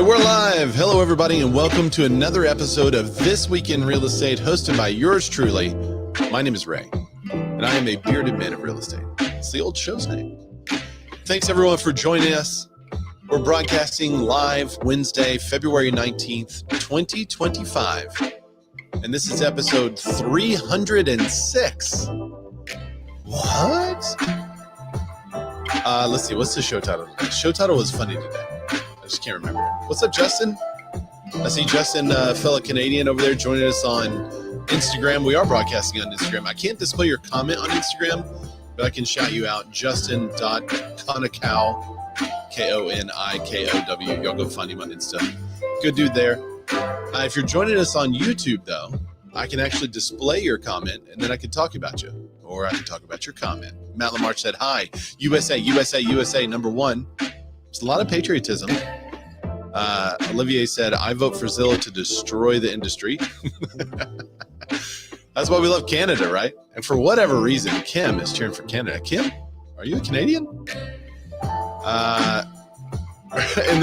Hey, we're live. Hello, everybody, and welcome to another episode of This Week in Real Estate, hosted by yours truly. My name is Ray, and I am a bearded man of real estate. It's the old show's name. Thanks, everyone, for joining us. We're broadcasting live Wednesday, February 19th, 2025, and this is episode 306. What? Let's see. What's the show title today? Show title was funny today. I just can't remember. What's up, Justin? I see Justin, fellow Canadian over there, joining us on Instagram. We are broadcasting on Instagram. I can't display your comment on Instagram, but I can shout you out. Justin.Konikow, Konikow. Y'all go find him on Insta. Good dude there. If you're joining us on YouTube, though, I can actually display your comment, and then I can talk about you, or I can talk about your comment. Matt Lamarche said, hi, USA, USA, USA, number one. There's a lot of patriotism. Olivier said, I vote for Zillow to destroy the industry. That's why we love Canada, right? And for whatever reason, Kim is cheering for Canada. Kim, are you a Canadian? And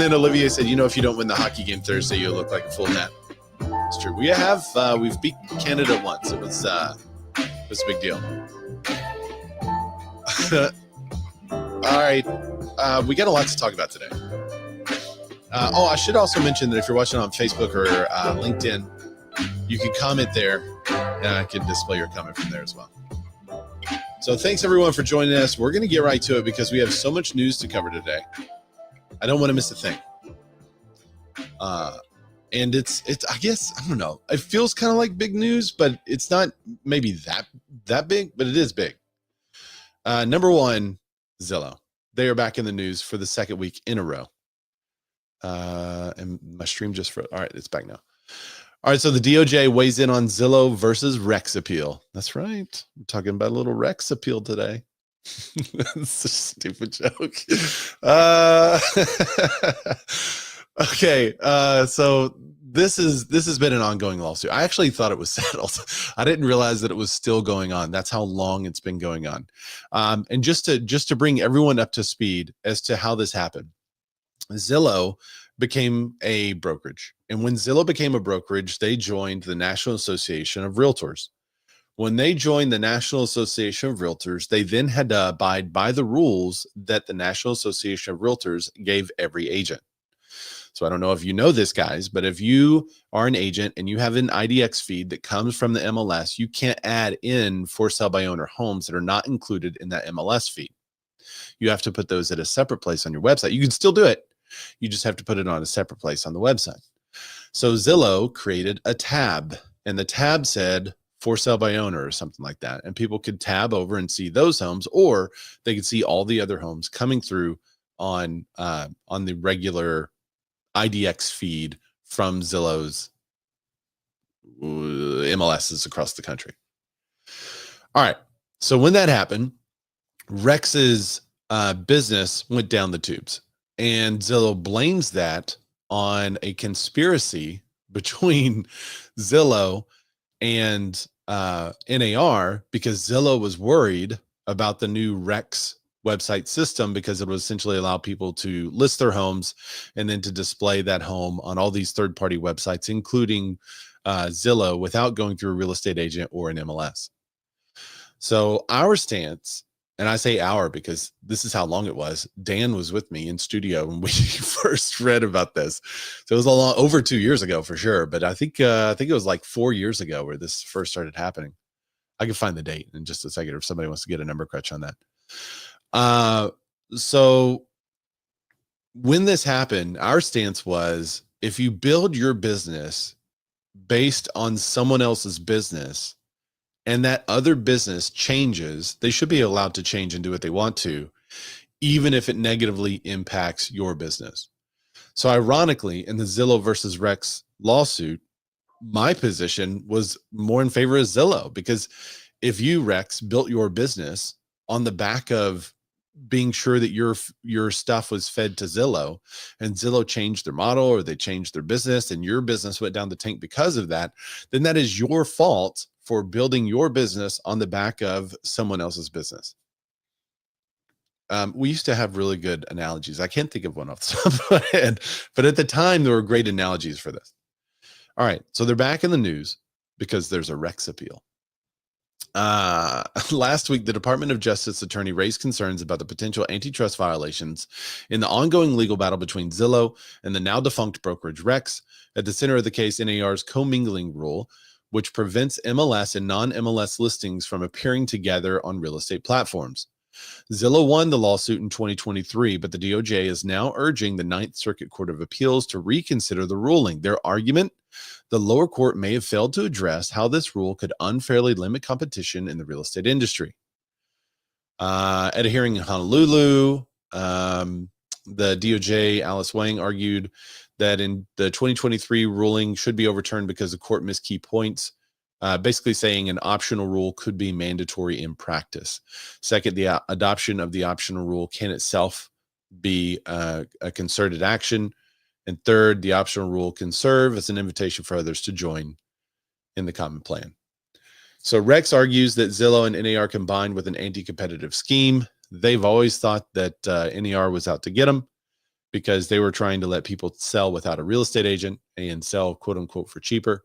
then Olivier said, you know, if you don't win the hockey game Thursday, you'll look like a full net. It's true. We've beat Canada once. It was a big deal. All right. We got a lot to talk about today. I should also mention that if you're watching on Facebook or LinkedIn, you can comment there, and I can display your comment from there as well. So thanks, everyone, for joining us. We're going to get right to it because we have so much news to cover today. I don't want to miss a thing. And it's I guess, I don't know. It feels kind of like big news, but it's not maybe that big, but it is big. Number one, Zillow. They are back in the news for the second week in a row. And my stream just froze. All right, it's back now. All right, so the DOJ weighs in on Zillow versus Rex appeal. That's right. I'm talking about a little Rex appeal today. It's a stupid joke. Okay, so this has been an ongoing lawsuit. I actually thought it was settled. I didn't realize that it was still going on. That's how long it's been going on. And just to bring everyone up to speed as to how this happened, Zillow became a brokerage. And when Zillow became a brokerage, they joined the National Association of Realtors. When they joined the National Association of Realtors, they then had to abide by the rules that the National Association of Realtors gave every agent. So I don't know if you know this, guys, but if you are an agent and you have an IDX feed that comes from the MLS, you can't add in for sale by owner homes that are not included in that MLS feed. You have to put those at a separate place on your website. You can still do it. You just have to put it on a separate place on the website. So Zillow created a tab, and the tab said for sale by owner or something like that. And people could tab over and see those homes, or they could see all the other homes coming through on the regular IDX feed from Zillow's MLSs across the country. All right. So when that happened, Rex's business went down the tubes, and Zillow blames that on a conspiracy between Zillow and NAR, because Zillow was worried about the new Rex website system, because it would essentially allow people to list their homes and then to display that home on all these third-party websites, including Zillow, without going through a real estate agent or an MLS. So our stance, and I say our because this is how long it was. Dan was with me in studio when we first read about this. So it was over 2 years ago for sure. But I think it was like 4 years ago where this first started happening. I can find the date in just a second if somebody wants to get a number crunch on that. So when this happened, our stance was, if you build your business based on someone else's business and that other business changes, they should be allowed to change and do what they want to, even if it negatively impacts your business. So ironically, in the Zillow versus Rex lawsuit, my position was more in favor of Zillow, because if you, Rex, built your business on the back of being sure that your stuff was fed to Zillow, and Zillow changed their model or they changed their business and your business went down the tank because of that, then that is your fault for building your business on the back of someone else's business. we used to have really good analogies. I can't think of one off the top of my head, but at the time there were great analogies for this. All right, so they're back in the news because there's a Rex appeal. Last week, the Department of Justice attorney raised concerns about the potential antitrust violations in the ongoing legal battle between Zillow and the now defunct brokerage Rex. At the center of the case, NAR's commingling rule, which prevents MLS and non-MLS listings from appearing together on real estate platforms. Zillow won the lawsuit in 2023, but the DOJ is now urging the Ninth Circuit Court of Appeals to reconsider the ruling. Their argument: the lower court may have failed to address how this rule could unfairly limit competition in the real estate industry. At a hearing in Honolulu, the DOJ, Alice Wang, argued that in the 2023 ruling should be overturned because the court missed key points, basically saying an optional rule could be mandatory in practice. Second, the adoption of the optional rule can itself be a concerted action. And third, the optional rule can serve as an invitation for others to join in the common plan. So Rex argues that Zillow and NAR combined with an anti-competitive scheme. They've always thought that NAR was out to get them because they were trying to let people sell without a real estate agent and sell, quote unquote, for cheaper.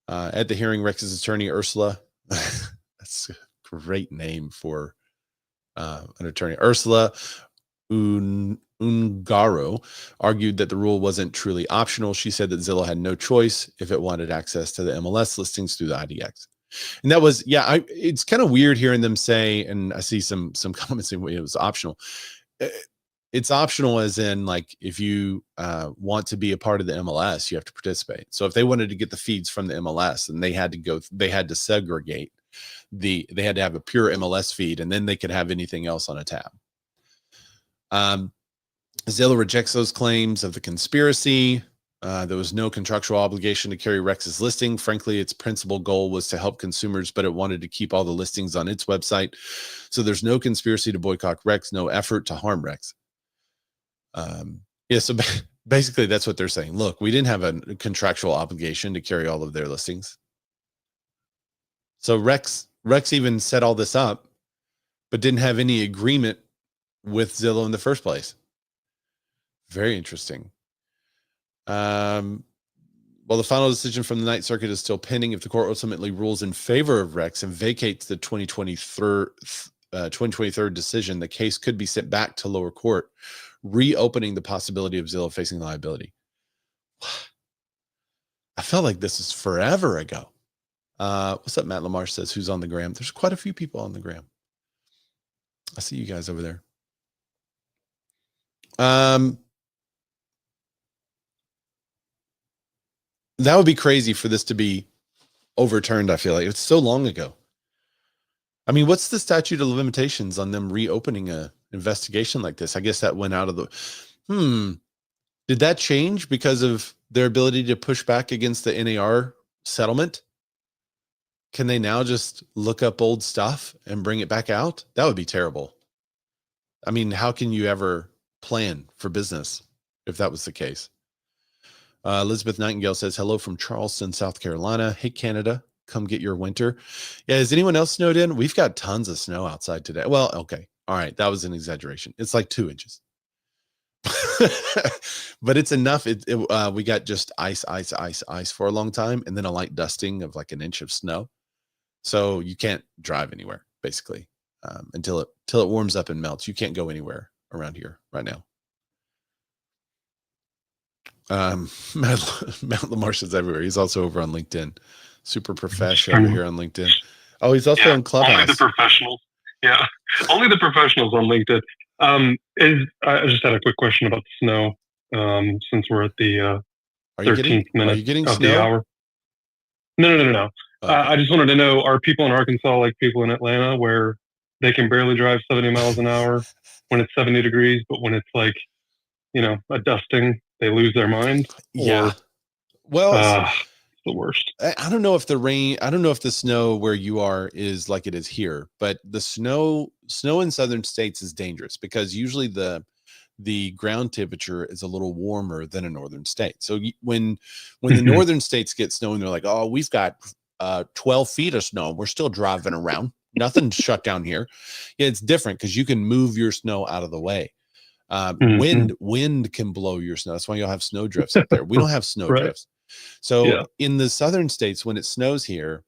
At the hearing, Rex's attorney, Ursula, that's a great name for an attorney, Ursula Ungaro, argued that the rule wasn't truly optional. She said that Zillow had no choice if it wanted access to the MLS listings through the IDX. And that was, it's kind of weird hearing them say, and I see some comments saying it was optional. It's optional as in, like, if you want to be a part of the MLS, you have to participate. So if they wanted to get the feeds from the MLS, then they had to segregate they had to have a pure MLS feed, and then they could have anything else on a tab. Zillow rejects those claims of the conspiracy. There was no contractual obligation to carry Rex's listing. Frankly, its principal goal was to help consumers, but it wanted to keep all the listings on its website. So there's no conspiracy to boycott Rex, no effort to harm Rex. So basically that's what they're saying. Look, we didn't have a contractual obligation to carry all of their listings. So Rex even set all this up, but didn't have any agreement with Zillow in the first place. Very interesting. Well, the final decision from the Ninth Circuit is still pending. If the court ultimately rules in favor of Rex and vacates the 2023 decision, the case could be sent back to lower court, reopening the possibility of Zillow facing liability. I felt like this is forever ago. What's up, Matt Lamar says, who's on the gram? There's quite a few people on the gram. I see you guys over there. That would be crazy for this to be overturned. I feel like it's so long ago. I mean, what's the statute of limitations on them reopening a investigation like this? I guess that went out of the, did that change because of their ability to push back against the NAR settlement? Can they now just look up old stuff and bring it back out? That would be terrible. I mean, how can you ever plan for business if that was the case? Elizabeth Nightingale says, hello from Charleston, South Carolina. Hey, Canada, come get your winter. Yeah, is anyone else snowed in? We've got tons of snow outside today. Well, okay. All right. That was an exaggeration. It's like 2 inches. But it's enough. We got just ice for a long time, and then a light dusting of like an inch of snow. So you can't drive anywhere, basically, until it warms up and melts. You can't go anywhere around here right now. Matt Lamar is everywhere. He's also over on LinkedIn. Super professional over here on LinkedIn. Oh, he's also on Clubhouse. Only the professionals. Yeah, only the professionals on LinkedIn. I just had a quick question about the snow. Since we're at the 13th minute of the hour. No. Okay. I just wanted to know: are people in Arkansas like people in Atlanta, where they can barely drive 70 miles an hour when it's 70 degrees, but when it's like, a dusting, they lose their mind? Yeah. Well, it's the worst. I don't know if the snow where you are is like it is here, but the snow in southern states is dangerous because usually the ground temperature is a little warmer than a northern state. So when the northern states get snow and they're like, oh, we've got 12 feet of snow, we're still driving around. Nothing's shut down here. Yeah, it's different because you can move your snow out of the way. Wind can blow your snow. That's why you'll have snow drifts up there. We don't have snow drifts. So in the southern states, when it snows here,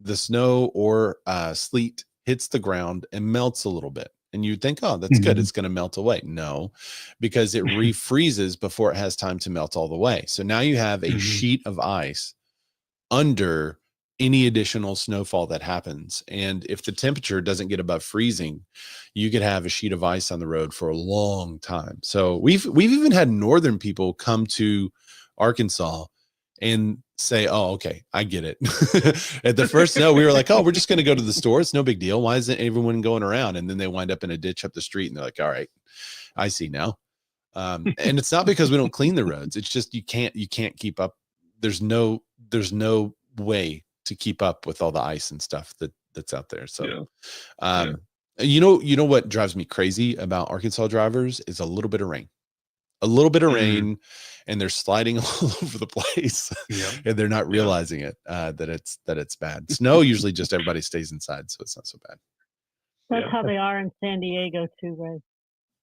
the snow or sleet hits the ground and melts a little bit. And you think, oh, that's good. It's going to melt away. No, because it refreezes before it has time to melt all the way. So now you have a sheet of ice under any additional snowfall that happens. And if the temperature doesn't get above freezing, you could have a sheet of ice on the road for a long time. So we've even had northern people come to Arkansas and say, oh, okay, I get it. At the first snow, we were like, oh, we're just going to go to the store. It's no big deal. Why isn't everyone going around? And then they wind up in a ditch up the street and they're like, all right, I see now. And it's not because we don't clean the roads. It's just, you can't keep up. There's no way to keep up with all the ice and stuff that's out there. So, you know what drives me crazy about Arkansas drivers is a little bit of rain. Rain, and they're sliding all over the place, and they're not realizing it, that it's bad. Snow, usually just everybody stays inside, so it's not so bad. That's how they are in San Diego too, Ray.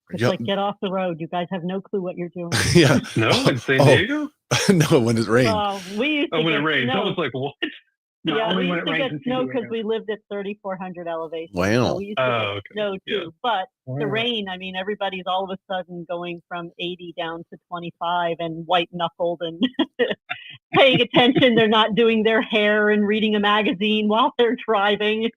It's like, get off the road. You guys have no clue what you're doing. No, in San Diego? No, when it rains. We used to when it rains. I was like, what? No, we used to get snow because we lived at 3,400 elevation. Wow. So we used to get snow too. But the rain, I mean, everybody's all of a sudden going from 80 down to 25 and white knuckled and paying attention. They're not doing their hair and reading a magazine while they're driving.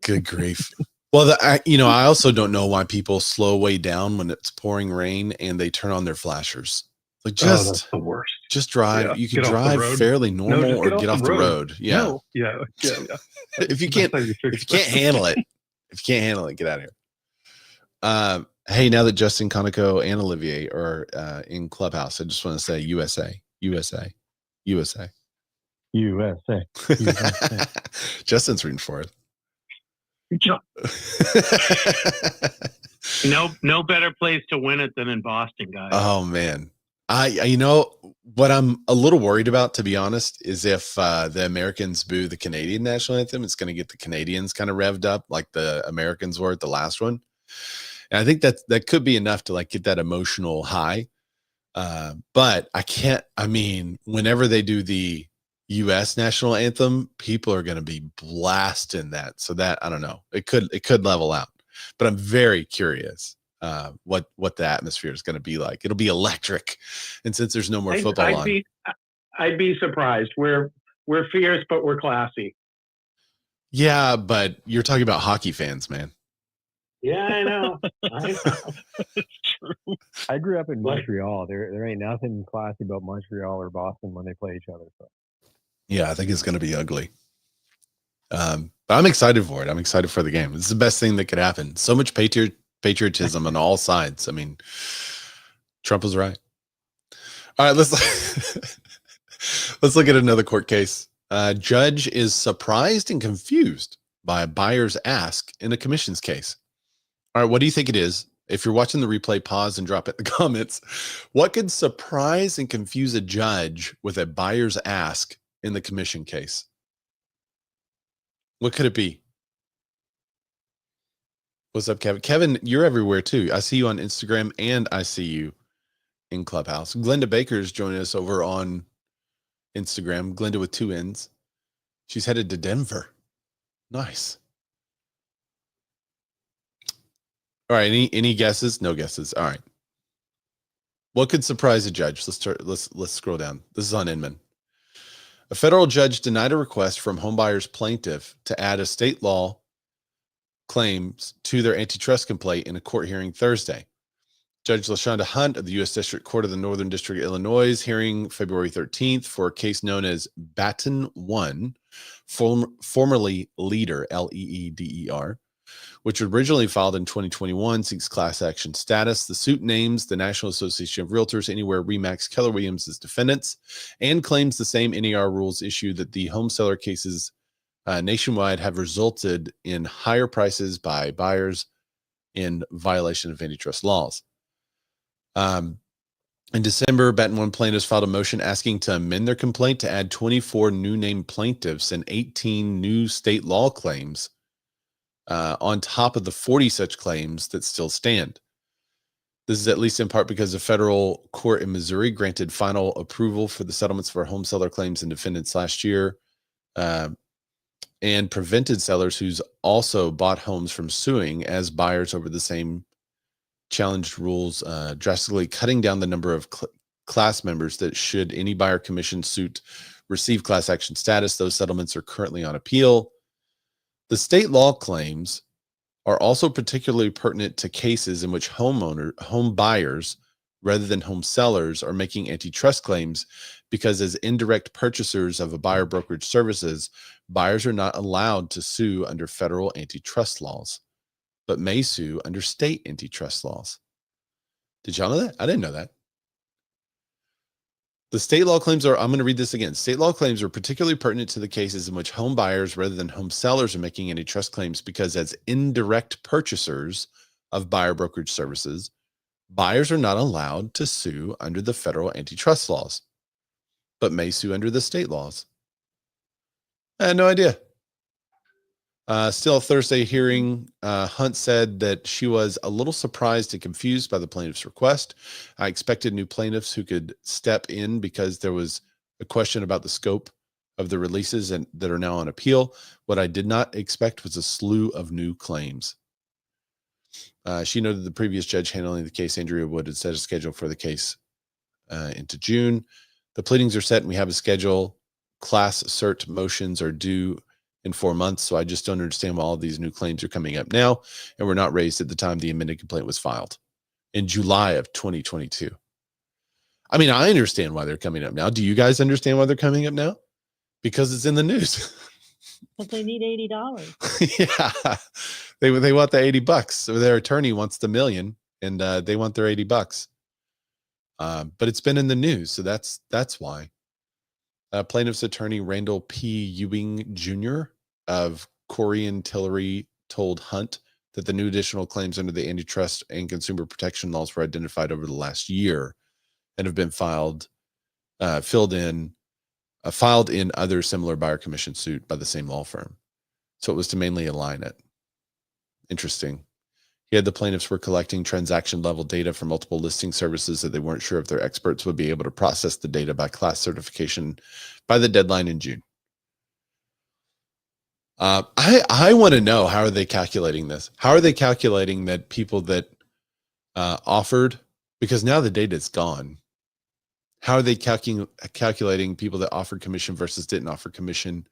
Good grief. Well, I also don't know why people slow way down when it's pouring rain and they turn on their flashers. Like, that's the worst. Just drive. Yeah. You can drive fairly normal or get off the road. Yeah. No. Yeah. if you can't handle it, get out of here. Hey, now that Justin Conoco and Olivier are in Clubhouse, I just want to say USA. Justin's rooting for it. No better place to win it than in Boston, guys. Oh man. What I'm a little worried about, to be honest, is if the Americans boo the Canadian national anthem, it's going to get the Canadians kind of revved up like the Americans were at the last one. And I think that could be enough to like get that emotional high. But whenever they do the U.S. national anthem, people are going to be blasting that. So that, I don't know, it could level out, but I'm very curious what the atmosphere is going to be like. It'll be electric. And since there's no more football I'd be surprised. We're fierce, but we're classy. Yeah, but you're talking about hockey fans, man. Yeah, I know. It's true. I grew up in Montreal. There ain't nothing classy about Montreal or Boston when they play each other. So. Yeah, I think it's going to be ugly. But I'm excited for it. I'm excited for the game. It's the best thing that could happen. So much patriotism on all sides. I mean, Trump was right. All right, let's look at another court case. Judge is surprised and confused by a buyer's ask in a commissions case. All right, what do you think it is? If you're watching the replay, pause and drop it in the comments. What could surprise and confuse a judge with a buyer's ask in the commission case? What could it be? What's up, Kevin? Kevin, you're everywhere too. I see you on Instagram and I see you in Clubhouse. Glenda Baker's joining us over on Instagram. Glenda with 2 N's. She's headed to Denver. Nice. All right. Any guesses? No guesses. All right. What could surprise a judge? Let's scroll down. This is on Inman. A federal judge denied a request from Homebuyers plaintiff to add a state law claims to their antitrust complaint in a court hearing Thursday. Judge LaShonda Hunt of the U.S. District Court of the Northern District of Illinois hearing February 13th for a case known as Batten 1, formerly Leader, Leeder, which originally filed in 2021, seeks class action status. The suit names the National Association of Realtors, Anywhere, Remax, Keller Williams as defendants, and claims the same NAR rules issued that the home seller cases nationwide have resulted in higher prices by buyers in violation of antitrust laws. In December, Batten 1 plaintiffs filed a motion asking to amend their complaint to add 24 new named plaintiffs and 18 new state law claims on top of the 40 such claims that still stand. This is at least in part because the federal court in Missouri granted final approval for the settlements for home seller claims and defendants last year, and prevented sellers who's also bought homes from suing as buyers over the same challenged rules, drastically cutting down the number of class members that should any buyer commission suit receive class action status. Those settlements are currently on appeal. The state law claims are also particularly pertinent to cases in which home buyers, rather than home sellers, are making antitrust claims because as indirect purchasers of a buyer brokerage services, buyers are not allowed to sue under federal antitrust laws, but may sue under state antitrust laws. Did y'all know that? I didn't know that. The state law claims are, I'm going to read this again. State law claims are particularly pertinent to the cases in which home buyers rather than home sellers are making antitrust claims because as indirect purchasers of buyer brokerage services, buyers are not allowed to sue under the federal antitrust laws, but may sue under the state laws. I had no idea. Still a Thursday hearing, Hunt said that she was a little surprised and confused by the plaintiff's request. I expected new plaintiffs who could step in because there was a question about the scope of the releases and that are now on appeal. What I did not expect was a slew of new claims. She noted the previous judge handling the case, Andrea Wood, had set a schedule for the case into June. The pleadings are set and we have a schedule. Class cert motions are due in 4 months. So I just don't understand why all of these new claims are coming up now and were not raised at the time the amended complaint was filed in July of 2022. I mean, I understand why they're coming up now. Do you guys understand why they're coming up now? Because it's in the news. But they need $80. Yeah. They want the $80. So their attorney wants the $1 million and they want their $80. But it's been in the news. So that's why. Plaintiff's attorney Randall P. Ewing Jr. of Corey and Tillery told Hunt that the new additional claims under the antitrust and consumer protection laws were identified over the last year and have been filed in other similar buyer commission suit by the same law firm. So it was to mainly align it. Interesting. He had the plaintiffs were collecting transaction level data from multiple listing services that they weren't sure if their experts would be able to process the data by class certification by the deadline in June. I want to know, how are they calculating this? How are they calculating that people that offered, because now the data is gone. How are they calculating people that offered commission versus didn't offer commission,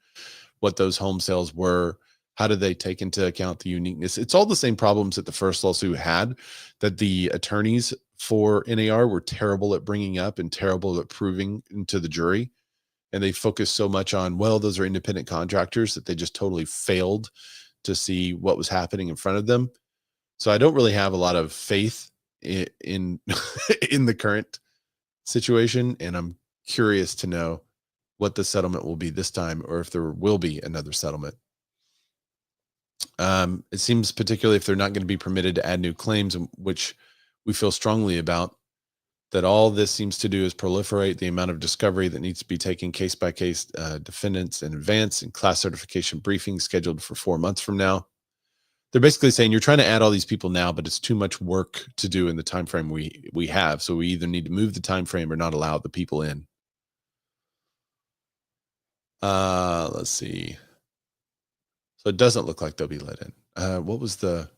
what those home sales were? How do they take into account the uniqueness? It's all the same problems that the first lawsuit had, that the attorneys for NAR were terrible at bringing up and terrible at proving to the jury. And they focused so much on, well, those are independent contractors, that they just totally failed to see what was happening in front of them. So I don't really have a lot of faith in in the current situation. And I'm curious to know what the settlement will be this time, or if there will be another settlement. It seems, particularly if they're not going to be permitted to add new claims, which we feel strongly about, that all this seems to do is proliferate the amount of discovery that needs to be taken case by case, defendants in advance, and class certification briefings scheduled for 4 months from now. They're basically saying you're trying to add all these people now, but it's too much work to do in the time frame we have. So we either need to move the time frame or not allow the people in. Let's see. So it doesn't look like they'll be let in. What was the...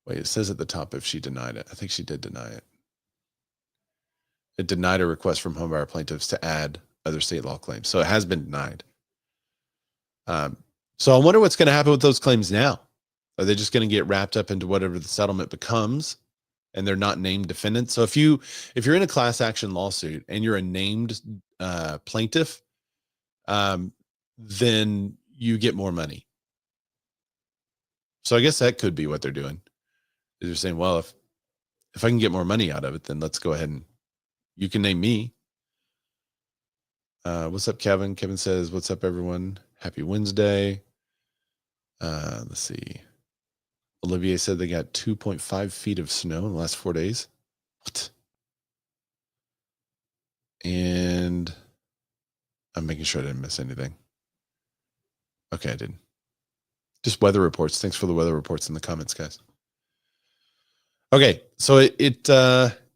Wait, it says at the top if she denied it. I think she did deny it. It denied a request from homebuyer plaintiffs to add other state law claims. So it has been denied. So I wonder what's going to happen with those claims now. Are they just going to get wrapped up into whatever the settlement becomes, and they're not named defendants? So if you're in a class action lawsuit and you're a named plaintiff, then you get more money. So I guess that could be what they're doing. They're saying, well, if I can get more money out of it, then let's go ahead and you can name me. What's up, Kevin? Kevin says, what's up, everyone? Happy Wednesday. Let's see. Olivier said they got 2.5 feet of snow in the last 4 days. What? And I'm making sure I didn't miss anything. Okay, I didn't. Just weather reports. Thanks for the weather reports in the comments, guys. Okay, so it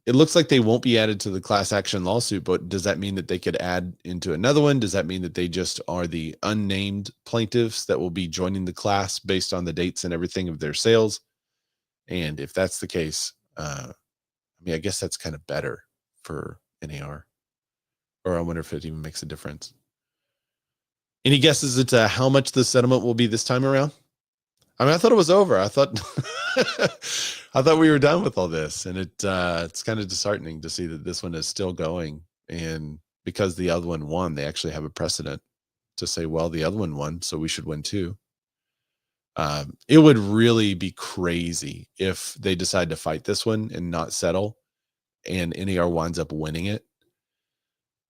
looks like they won't be added to the class action lawsuit, but does that mean that they could add into another one? Does that mean that they just are the unnamed plaintiffs that will be joining the class based on the dates and everything of their sales? And if that's the case, I mean, I guess that's kind of better for NAR. Or I wonder if it even makes a difference. Any guesses at how much the settlement will be this time around? I mean, I thought it was over. I thought I thought we were done with all this, and it's kind of disheartening to see that this one is still going. And because the other one won, they actually have a precedent to say, well, the other one won, so we should win too. It would really be crazy if they decide to fight this one and not settle, and NAR winds up winning it.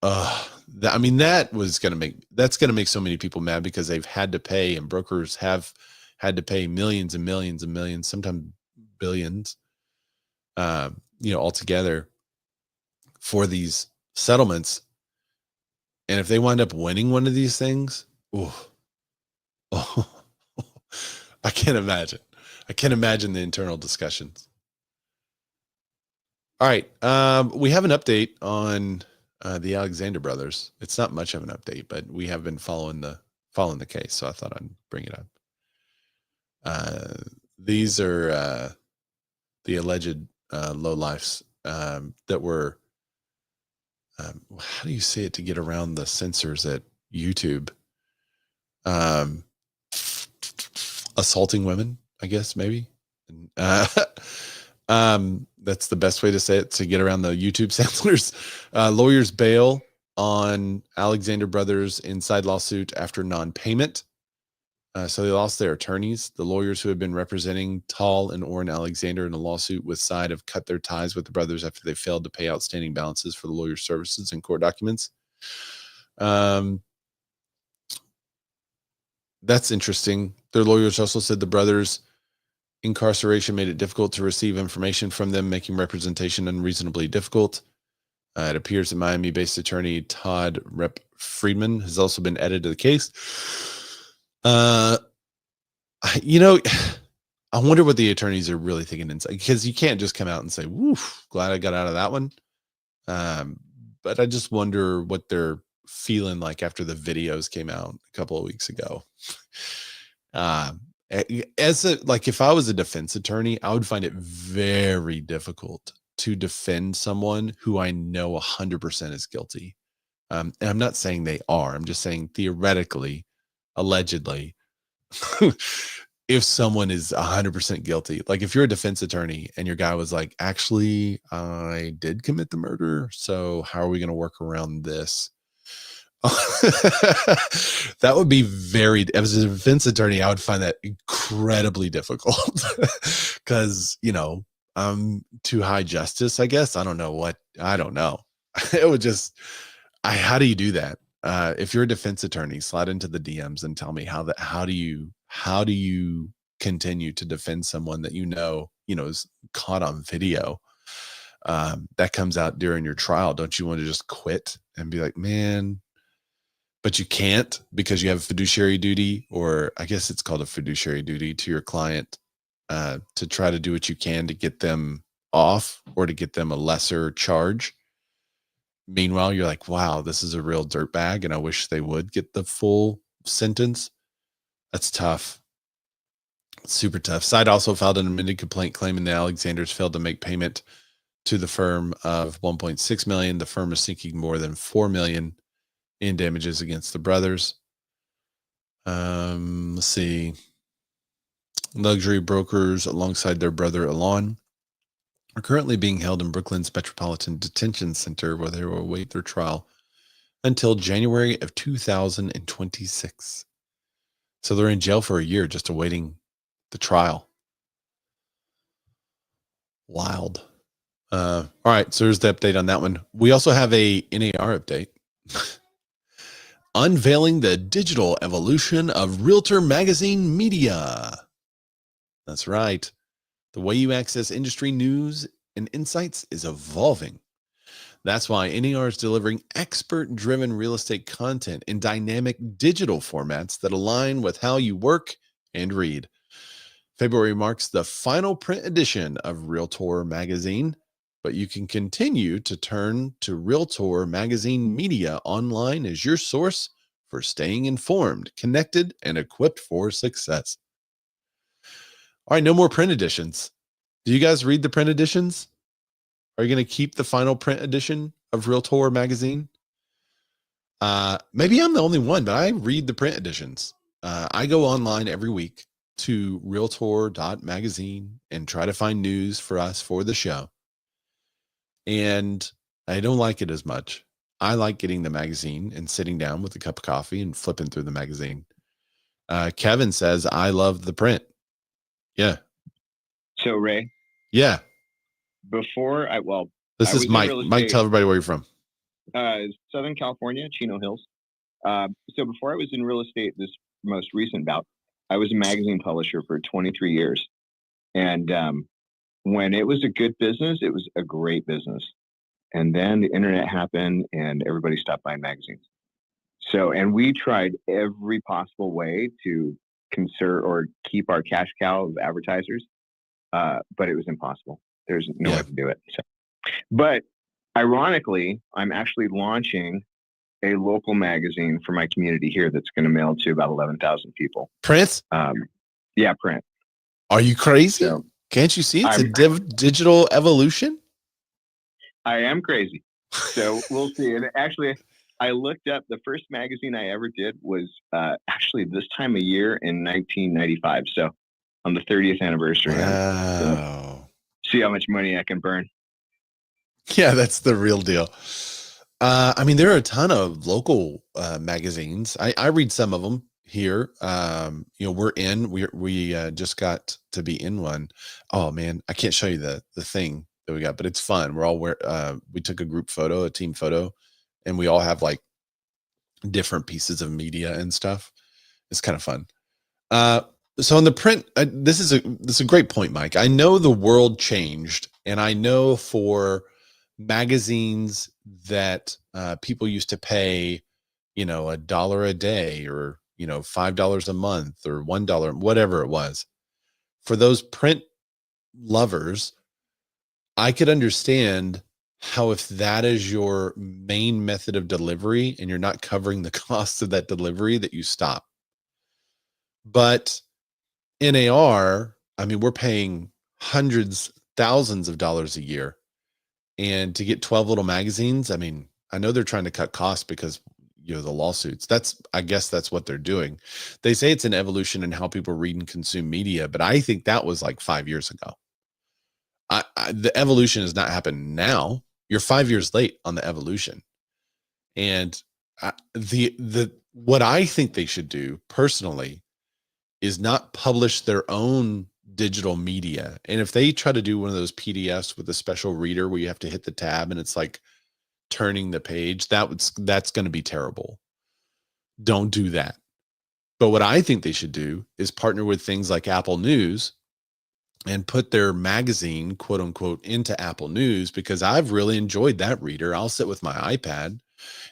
I mean, that's going to make so many people mad because they've had to pay, and brokers have had to pay millions and millions and millions, sometimes billions, altogether for these settlements. And if they wind up winning one of these things, I can't imagine. I can't imagine the internal discussions. All right. We have an update on the Alexander brothers. It's not much of an update, but we have been following the case, so I thought I'd bring it up. These are the alleged lowlifes that were, how do you say it to get around the censors at YouTube? Assaulting women, I guess, maybe. That's the best way to say it, to get around the YouTube censors. Lawyers bail on Alexander brothers inside lawsuit after non-payment. So they lost their attorneys. The lawyers who had been representing Tall and Orrin Alexander in a lawsuit with Side have cut their ties with the brothers after they failed to pay outstanding balances for the lawyers' services and court documents. That's interesting. Their lawyers also said the brothers' incarceration made it difficult to receive information from them, making representation unreasonably difficult. It appears that Miami-based attorney Todd Rep Friedman has also been added to the case. I wonder what the attorneys are really thinking inside, because you can't just come out and say, "Woof, glad I got out of that one." But I just wonder what they're feeling like after the videos came out a couple of weeks ago. If I was a defense attorney, I would find it very difficult to defend someone who I know 100% is guilty. And I'm not saying they are. I'm just saying theoretically, allegedly, if someone is 100% guilty, like if you're a defense attorney and your guy was like, actually, I did commit the murder, so how are we going to work around this? That would be as a defense attorney, I would find that incredibly difficult because, I'm too high justice, I guess. I don't know. It would just, how do you do that? If you're a defense attorney, slide into the DMs and tell me how do you continue to defend someone that is caught on video that comes out during your trial? Don't you want to just quit and be like, man? But you can't, because you have fiduciary duty, or I guess it's called a fiduciary duty to your client, to try to do what you can to get them off or to get them a lesser charge. Meanwhile, you're like, wow, this is a real dirtbag, and I wish they would get the full sentence. That's tough. Super tough. Side also filed an amended complaint claiming the Alexanders failed to make payment to the firm of $1.6 million. The firm is seeking more than $4 million in damages against the brothers. Let's see. Luxury brokers alongside their brother Alon are currently being held in Brooklyn's Metropolitan Detention Center, where they will await their trial until January of 2026. So they're in jail for a year just awaiting the trial. Wild. All right, so there's the update on that one. We also have a NAR update. Unveiling the digital evolution of Realtor Magazine media. That's right. The way you access industry news and insights is evolving. That's why NAR is delivering expert-driven real estate content in dynamic digital formats that align with how you work and read. February marks the final print edition of Realtor magazine, but you can continue to turn to Realtor magazine media online as your source for staying informed, connected, and equipped for success. All right, no more print editions. Do you guys read the print editions? Are you going to keep the final print edition of Realtor magazine? Maybe I'm the only one, but I read the print editions. I go online every week to realtor.magazine and try to find news for us for the show. And I don't like it as much. I like getting the magazine and sitting down with a cup of coffee and flipping through the magazine. Kevin says, I love the print. Yeah. So Ray. Yeah. Before this is Mike. Mike, tell everybody where you're from. Southern California, Chino Hills. So before I was in real estate, this most recent bout, I was a magazine publisher for 23 years. And when it was a good business, it was a great business. And then the internet happened and everybody stopped buying magazines. So, and we tried every possible way to conserve or keep our cash cow of advertisers, but it was impossible. There's no way to do it. So, but ironically, I'm actually launching a local magazine for my community here that's going to mail to about 11,000 people. Print? Yeah, print. Are you crazy? So, can't you see it's a digital evolution? I am crazy. So we'll see. And actually, I looked up the first magazine I ever did was actually this time of year in 1995. So on the 30th anniversary. Wow. So see how much money I can burn. Yeah, that's the real deal. I mean, there are a ton of local magazines. I read some of them here. We just got to be in one. Oh man, I can't show you the thing that we got, but it's fun. We're all we took a group photo, a team photo, and we all have like different pieces of media and stuff. It's kind of fun. So on the print, this is a great point, Mike. I know the world changed, and I know for magazines that people used to pay, $1 a day or $5 a month or $1, whatever it was. For those print lovers, I could understand how if that is your main method of delivery and you're not covering the cost of that delivery, that you stop. But NAR, I mean, we're paying hundreds, thousands of dollars a year. And to get 12 little magazines, I mean, I know they're trying to cut costs because, the lawsuits. I guess that's what they're doing. They say it's an evolution in how people read and consume media, but I think that was like 5 years ago. The evolution has not happened now. You're 5 years late on the evolution. And what I think they should do personally is not publish their own digital media. And if they try to do one of those PDFs with a special reader where you have to hit the tab and it's like turning the page, that's going to be terrible. Don't do that. But what I think they should do is partner with things like Apple News and put their magazine, quote unquote, into Apple News, because I've really enjoyed that reader. I'll sit with my iPad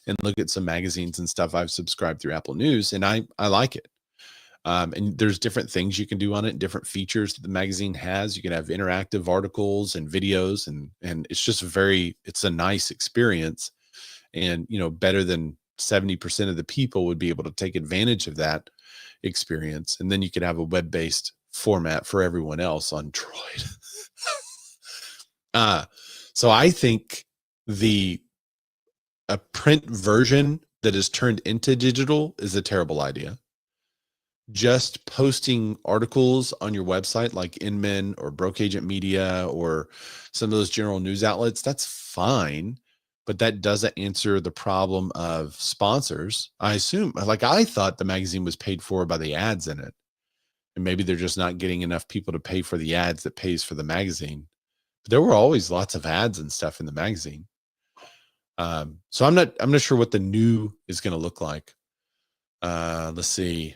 and look at some magazines and stuff I've subscribed through Apple News, and I like it. And there's different things you can do on it, different features that the magazine has. You can have interactive articles and videos, and it's just it's a nice experience. And, better than 70% of the people would be able to take advantage of that experience. And then you could have a web-based format for everyone else on Droid. So I think a print version that is turned into digital is a terrible idea. Just posting articles on your website like Inman or Broke Agent Media or some of those general news outlets, that's fine, but that doesn't answer the problem of sponsors. I assume, I thought the magazine was paid for by the ads in it, and maybe they're just not getting enough people to pay for the ads that pays for the magazine. But there were always lots of ads and stuff in the magazine. So I'm not sure what the new is going to look like. Let's see.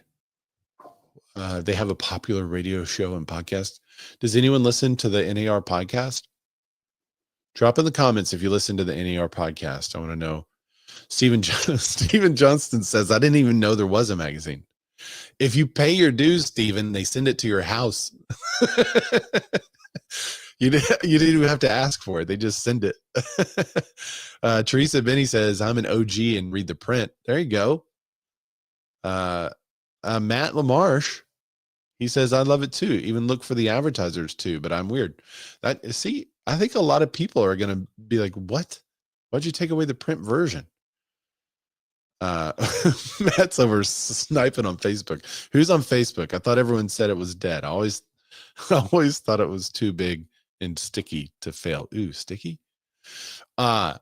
They have a popular radio show and podcast. Does anyone listen to the NAR podcast? Drop in the comments if you listen to the NAR podcast. I want to know. Steven Johnston says, I didn't even know there was a magazine. If you pay your dues, Stephen, they send it to your house. You didn't even have to ask for it. They just send it. Teresa Benny says, I'm an OG and read the print. There you go. Matt LaMarche, he says, I love it too. Even look for the advertisers too, but I'm weird. I think a lot of people are going to be like, what? Why'd you take away the print version? Matt's over sniping on Facebook. Who's on Facebook? I thought everyone said it was dead. I always thought it was too big and sticky to fail. Ooh, sticky. All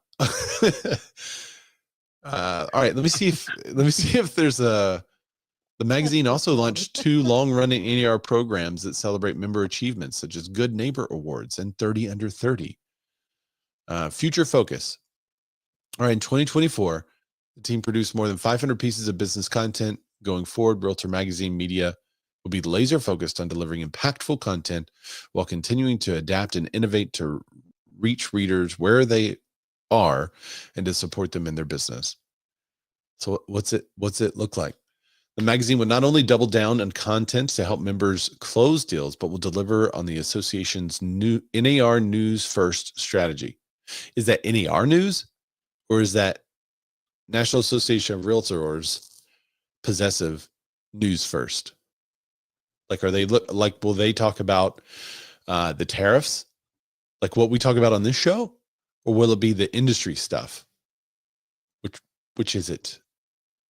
right. Let me see if there's the magazine also launched 2 long-running NAR programs that celebrate member achievements, such as Good Neighbor Awards and 30 Under 30. Future focus. All right, in 2024, the team produced more than 500 pieces of business content. Going forward, Realtor Magazine Media will be laser focused on delivering impactful content while continuing to adapt and innovate to reach readers where they are and to support them in their business. So what's it look like? The magazine will not only double down on content to help members close deals, but will deliver on the association's new NAR News First strategy. Is that NAR News, or is that National Association of Realtors possessive News First? Like, will they talk about the tariffs, like what we talk about on this show, or will it be the industry stuff? Which is it,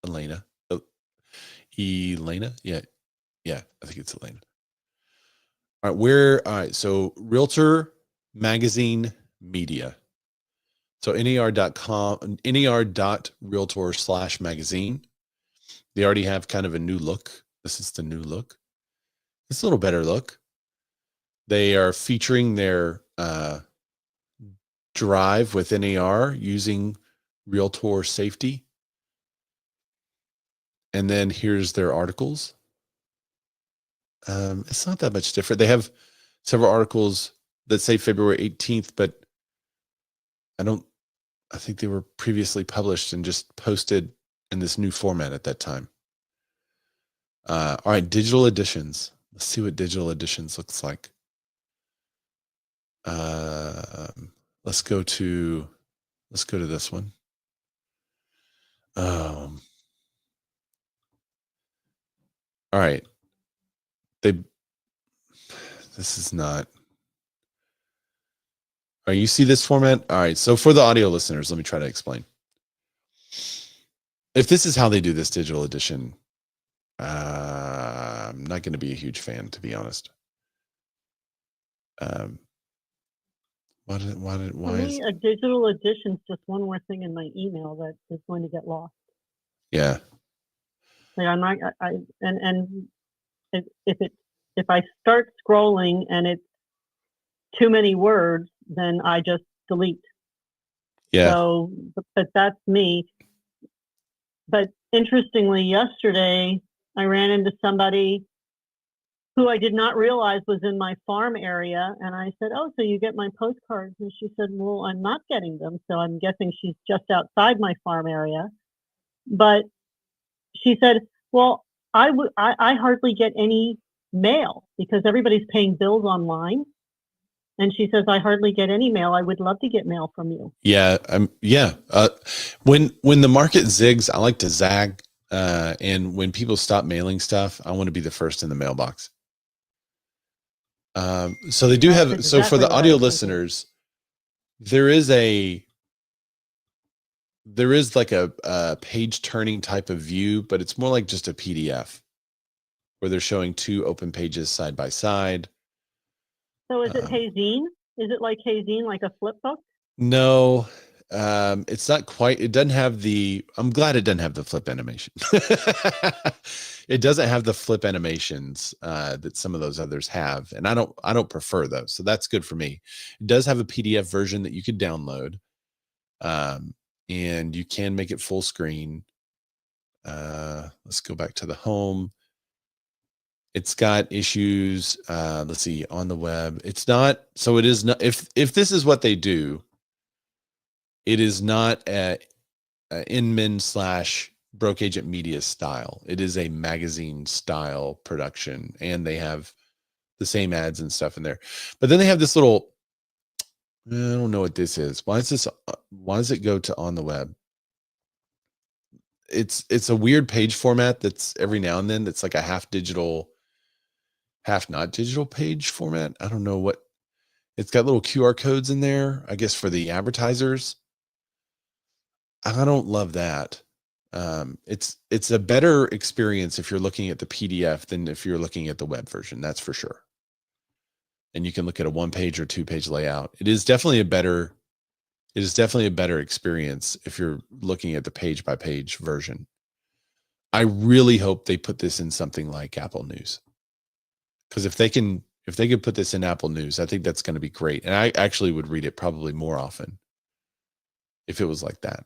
Elena? Elena? Yeah, I think it's Elena. All right, so Realtor Magazine Media. So NAR.com, NAR.realtor/magazine. They already have kind of a new look. This is the new look. It's a little better look. They are featuring their drive with NAR using Realtor safety. And then here's their articles. It's not that much different. They have several articles that say February 18th, but I think they were previously published and just posted in this new format at that time. All right, digital editions. Let's see what digital editions looks like. Let's go to this one. All right. This is not. All right, you see this format? All right, so for the audio listeners, let me try to explain. If this is how they do this digital edition, I'm not going to be a huge fan, to be honest. Why is a digital edition is just one more thing in my email that is going to get lost? Yeah. Like I'm not. If I start scrolling and it's too many words, then I just delete. Yeah. So, but that's me. But interestingly, yesterday I ran into somebody who I did not realize was in my farm area. And I said, oh, so you get my postcards? And she said, well, I'm not getting them. So I'm guessing she's just outside my farm area. But she said, well, I hardly get any mail because everybody's paying bills online. And she says, I hardly get any mail. I would love to get mail from you. Yeah. When the market zigs, I like to zag. And when people stop mailing stuff, I want to be the first in the mailbox. So they do have, so for the audio listeners, there is like a page turning type of view, but it's more like just a PDF where they're showing 2 open pages side by side. So is it Hazine? Is it like Hazine, like a flip book? No, it's not quite. It doesn't have the. I'm glad it doesn't have the flip animation. It doesn't have the flip animations that some of those others have, and I don't prefer those. So that's good for me. It does have a PDF version that you could download, and you can make it full screen. Let's go back to the home. It's got issues. Let's see, on the web. It's not, so it is not, if this is what they do, it is not a Inman Broke Agent Media style. It is a magazine style production, and they have the same ads and stuff in there. But then they have this little, I don't know what this is. Why does it go to on the web? It's a weird page format that's every now and then that's like a half digital, half not digital page format. I don't know what. It's got little QR codes in there, I guess, for the advertisers. I don't love that. It's a better experience if you're looking at the PDF than if you're looking at the web version. That's for sure. And you can look at a 1-page or 2-page layout. It is definitely a better experience if you're looking at the page by page version. I really hope they put this in something like Apple News, because if they could put this in Apple News, I think that's going to be great. And I actually would read it probably more often if it was like that.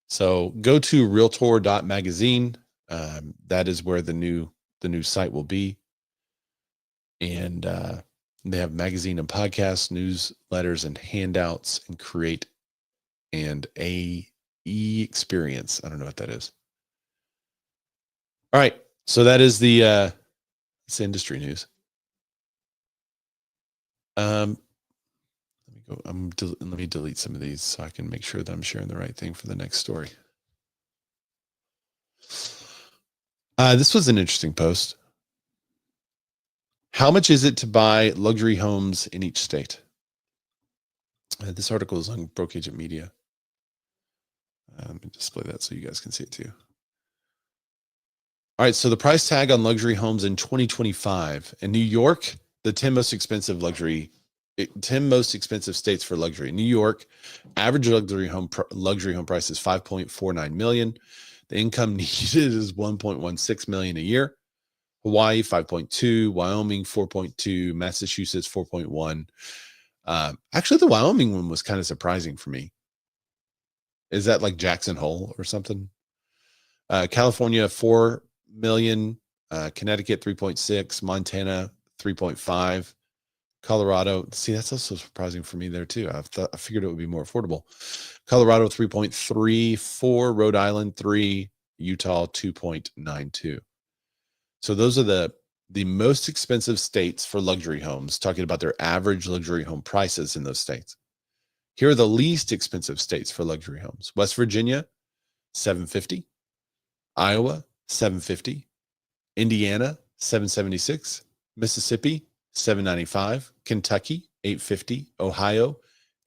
So go to realtor.magazine. That is where the new site will be. And they have magazine and podcasts, newsletters and handouts, and create and AE experience. I don't know what that is. All right. So that is the it's industry news. Let me delete some of these so I can make sure that I'm sharing the right thing for the next story. This was an interesting post. How much is it to buy luxury homes in each state? This article is on Broke Agent Media. Let me display that so you guys can see it too. All right, so the price tag on luxury homes in 2025 in New York, the 10 most expensive states for luxury. New York, average luxury home price is $5.49 million. The income needed is $1.16 million a year. Hawaii 5.2, Wyoming 4.2, Massachusetts 4.1. Actually, the Wyoming one was kind of surprising for me. Is that like Jackson Hole or something? California 4 million, Connecticut 3.6, Montana 3.5, Colorado. See, that's also surprising for me there too. I figured it would be more affordable. Colorado 3.34, Rhode Island 3, Utah 2.92. So those are the most expensive states for luxury homes, talking about their average luxury home prices in those states. Here are the least expensive states for luxury homes. West Virginia, $750. Iowa, $750. Indiana, $776. Mississippi, $795. Kentucky, $850. Ohio,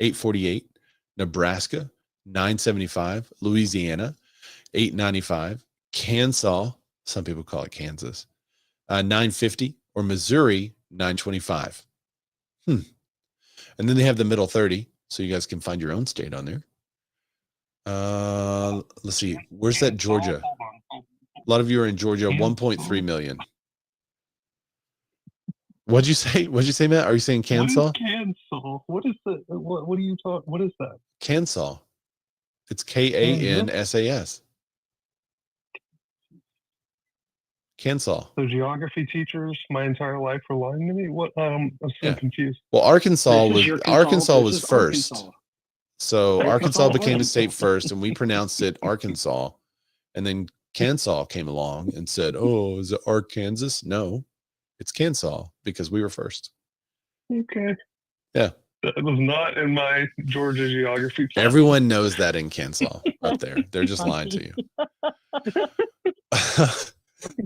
$848. Nebraska, $975. Louisiana, $895. Kansas, some people call it Kansas, $950, or Missouri, $925. And then they have the middle 30, so you guys can find your own state on there. Let's see, where's that Georgia? A lot of you are in Georgia. 1.3 million. What'd you say, Matt? Are you saying Kansas? What is the what are you talking? What is that? Kansas. It's Kansas. Kansas. So geography teachers my entire life were lying to me. What? I'm so confused. Well, Arkansas was first. Arkansas. So Arkansas became a state first, and we pronounced it Arkansas. And then Kansas came along and said, "Oh, is it Arkansas?" No, it's Kansas because we were first. Okay. Yeah. That was not in my Georgia geography class. Everyone knows that in Kansas up there. They're just lying to you.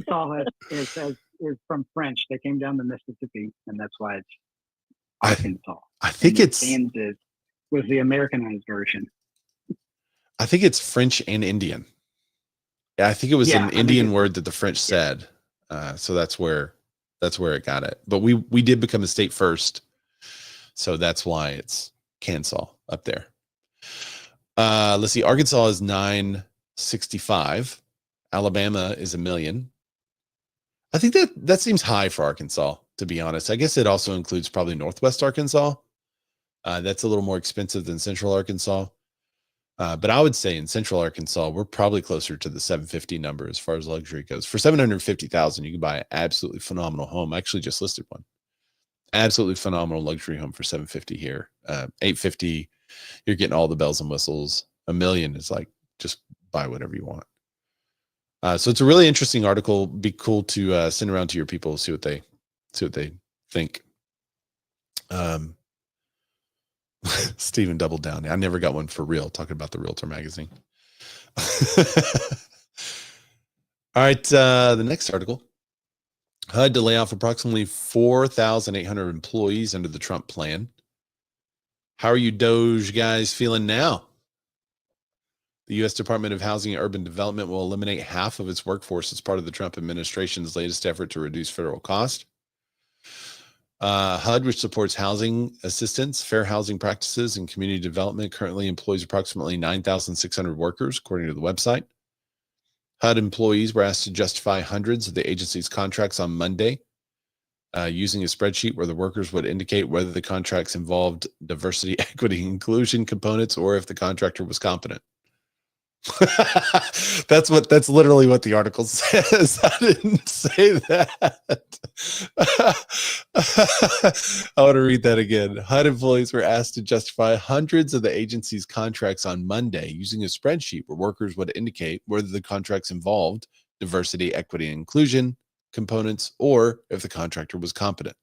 Arkansas is from French. They came down the Mississippi, and that's why it's Arkansas. I think it's Kansas was the Americanized version. I think it's French and Indian. Yeah, I think it was an Indian word that the French said. So that's where it got it. But we did become a state first. So that's why it's Kansas up there. Let's see. Arkansas is 965. Alabama is $1 million. I think that seems high for Arkansas, to be honest. I guess it also includes probably Northwest Arkansas. That's a little more expensive than Central Arkansas. But I would say in Central Arkansas, we're probably closer to the 750 number as far as luxury goes. For $750,000, you can buy an absolutely phenomenal home. I actually just listed one. Absolutely phenomenal luxury home for $750 here. $850, you're getting all the bells and whistles. $1 million is like just buy whatever you want. So it's a really interesting article. Be cool to send around to your people, see what they think. Stephen doubled down. I never got one for real, talking about the Realtor magazine. All right, the next article. HUD to lay off approximately 4,800 employees under the Trump plan. How are you Doge guys feeling now? The U.S. Department of Housing and Urban Development will eliminate half of its workforce as part of the Trump administration's latest effort to reduce federal cost. HUD, which supports housing assistance, fair housing practices, and community development, currently employs approximately 9,600 workers, according to the website. HUD employees were asked to justify hundreds of the agency's contracts on Monday using a spreadsheet where the workers would indicate whether the contracts involved diversity, equity, and inclusion components or if the contractor was competent. That's literally what the article says. I didn't say that. I want to read that again. HUD employees were asked to justify hundreds of the agency's contracts on Monday using a spreadsheet where workers would indicate whether the contracts involved diversity, equity, and inclusion components or if the contractor was competent.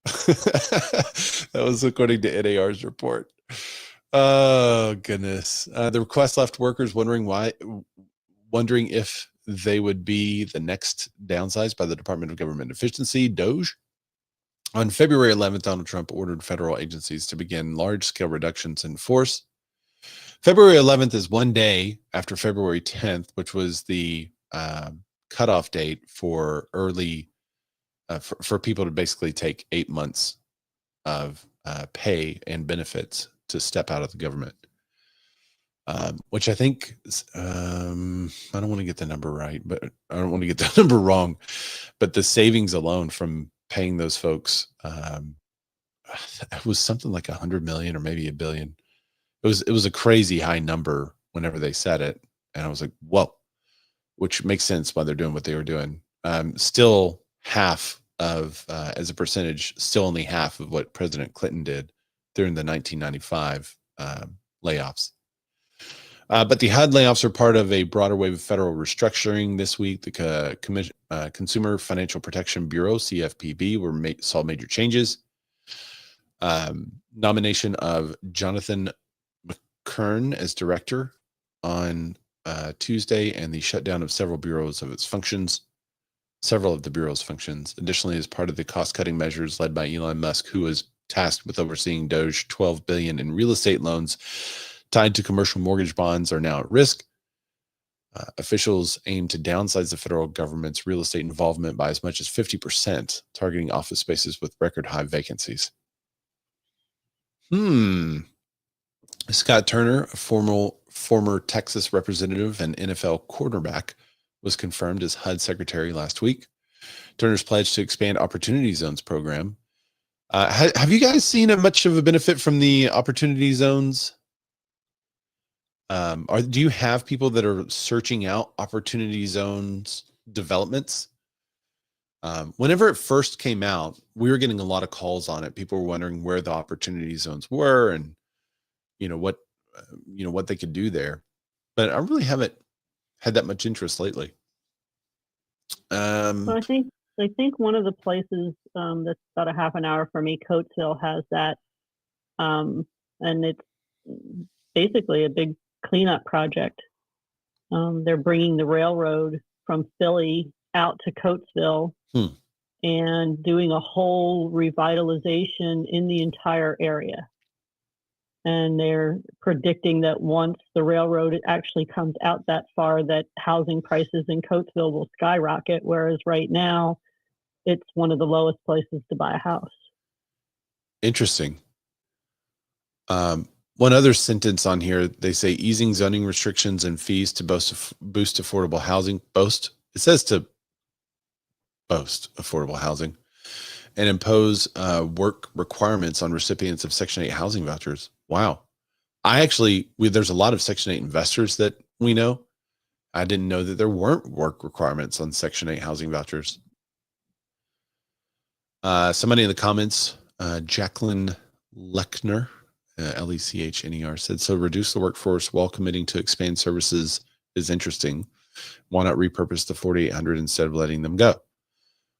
That was according to NAR's report. Oh goodness. The request left workers wondering if they would be the next downsized by the Department of Government Efficiency, DOJ. On February 11th, Donald Trump ordered federal agencies to begin large-scale reductions in force. February 11th is one day after February 10th, which was the cutoff date for early for people to basically take 8 months of pay and benefits to step out of the government, which I think I don't want to get the number right, but I don't want to get the number wrong. But the savings alone from paying those folks, it was something like 100 million or maybe $1 billion. It was a crazy high number whenever they said it, and I was like, whoa, which makes sense why they're doing what they were doing. Still half of as a percentage, still only half of what President Clinton did during the 1995 layoffs. But the HUD layoffs are part of a broader wave of federal restructuring this week. The Consumer Financial Protection Bureau, CFPB, saw major changes. Nomination of Jonathan McKern as director on Tuesday, and the shutdown of several of the bureau's functions. Additionally, as part of the cost-cutting measures led by Elon Musk, who was tasked with overseeing DOJ, $12 billion in real estate loans tied to commercial mortgage bonds are now at risk. Officials aim to downsize the federal government's real estate involvement by as much as 50%, targeting office spaces with record high vacancies. Scott Turner, a former Texas representative and NFL quarterback, was confirmed as HUD secretary last week. Turner's pledged to expand Opportunity Zones program. Have you guys seen much of a benefit from the Opportunity Zones? Do you have people that are searching out Opportunity Zones developments? Whenever it first came out, we were getting a lot of calls on it. People were wondering where the Opportunity Zones were and what they could do there. But I really haven't had that much interest lately. So I think one of the places that's about a half an hour from me, Coatesville, has that, and it's basically a big cleanup project. They're bringing the railroad from Philly out to Coatesville and doing a whole revitalization in the entire area. And they're predicting that once the railroad actually comes out that far, that housing prices in Coatesville will skyrocket, whereas right now it's one of the lowest places to buy a house. Interesting. One other sentence on here, they say easing zoning restrictions and fees to boost affordable housing. It says to boast affordable housing and impose work requirements on recipients of Section 8 housing vouchers. Wow. There's a lot of Section 8 investors that we know. I didn't know that there weren't work requirements on Section 8 housing vouchers. Somebody in the comments, Jacqueline Lechner, Lechner, said, so reduce the workforce while committing to expand services is interesting. Why not repurpose the 4,800 instead of letting them go?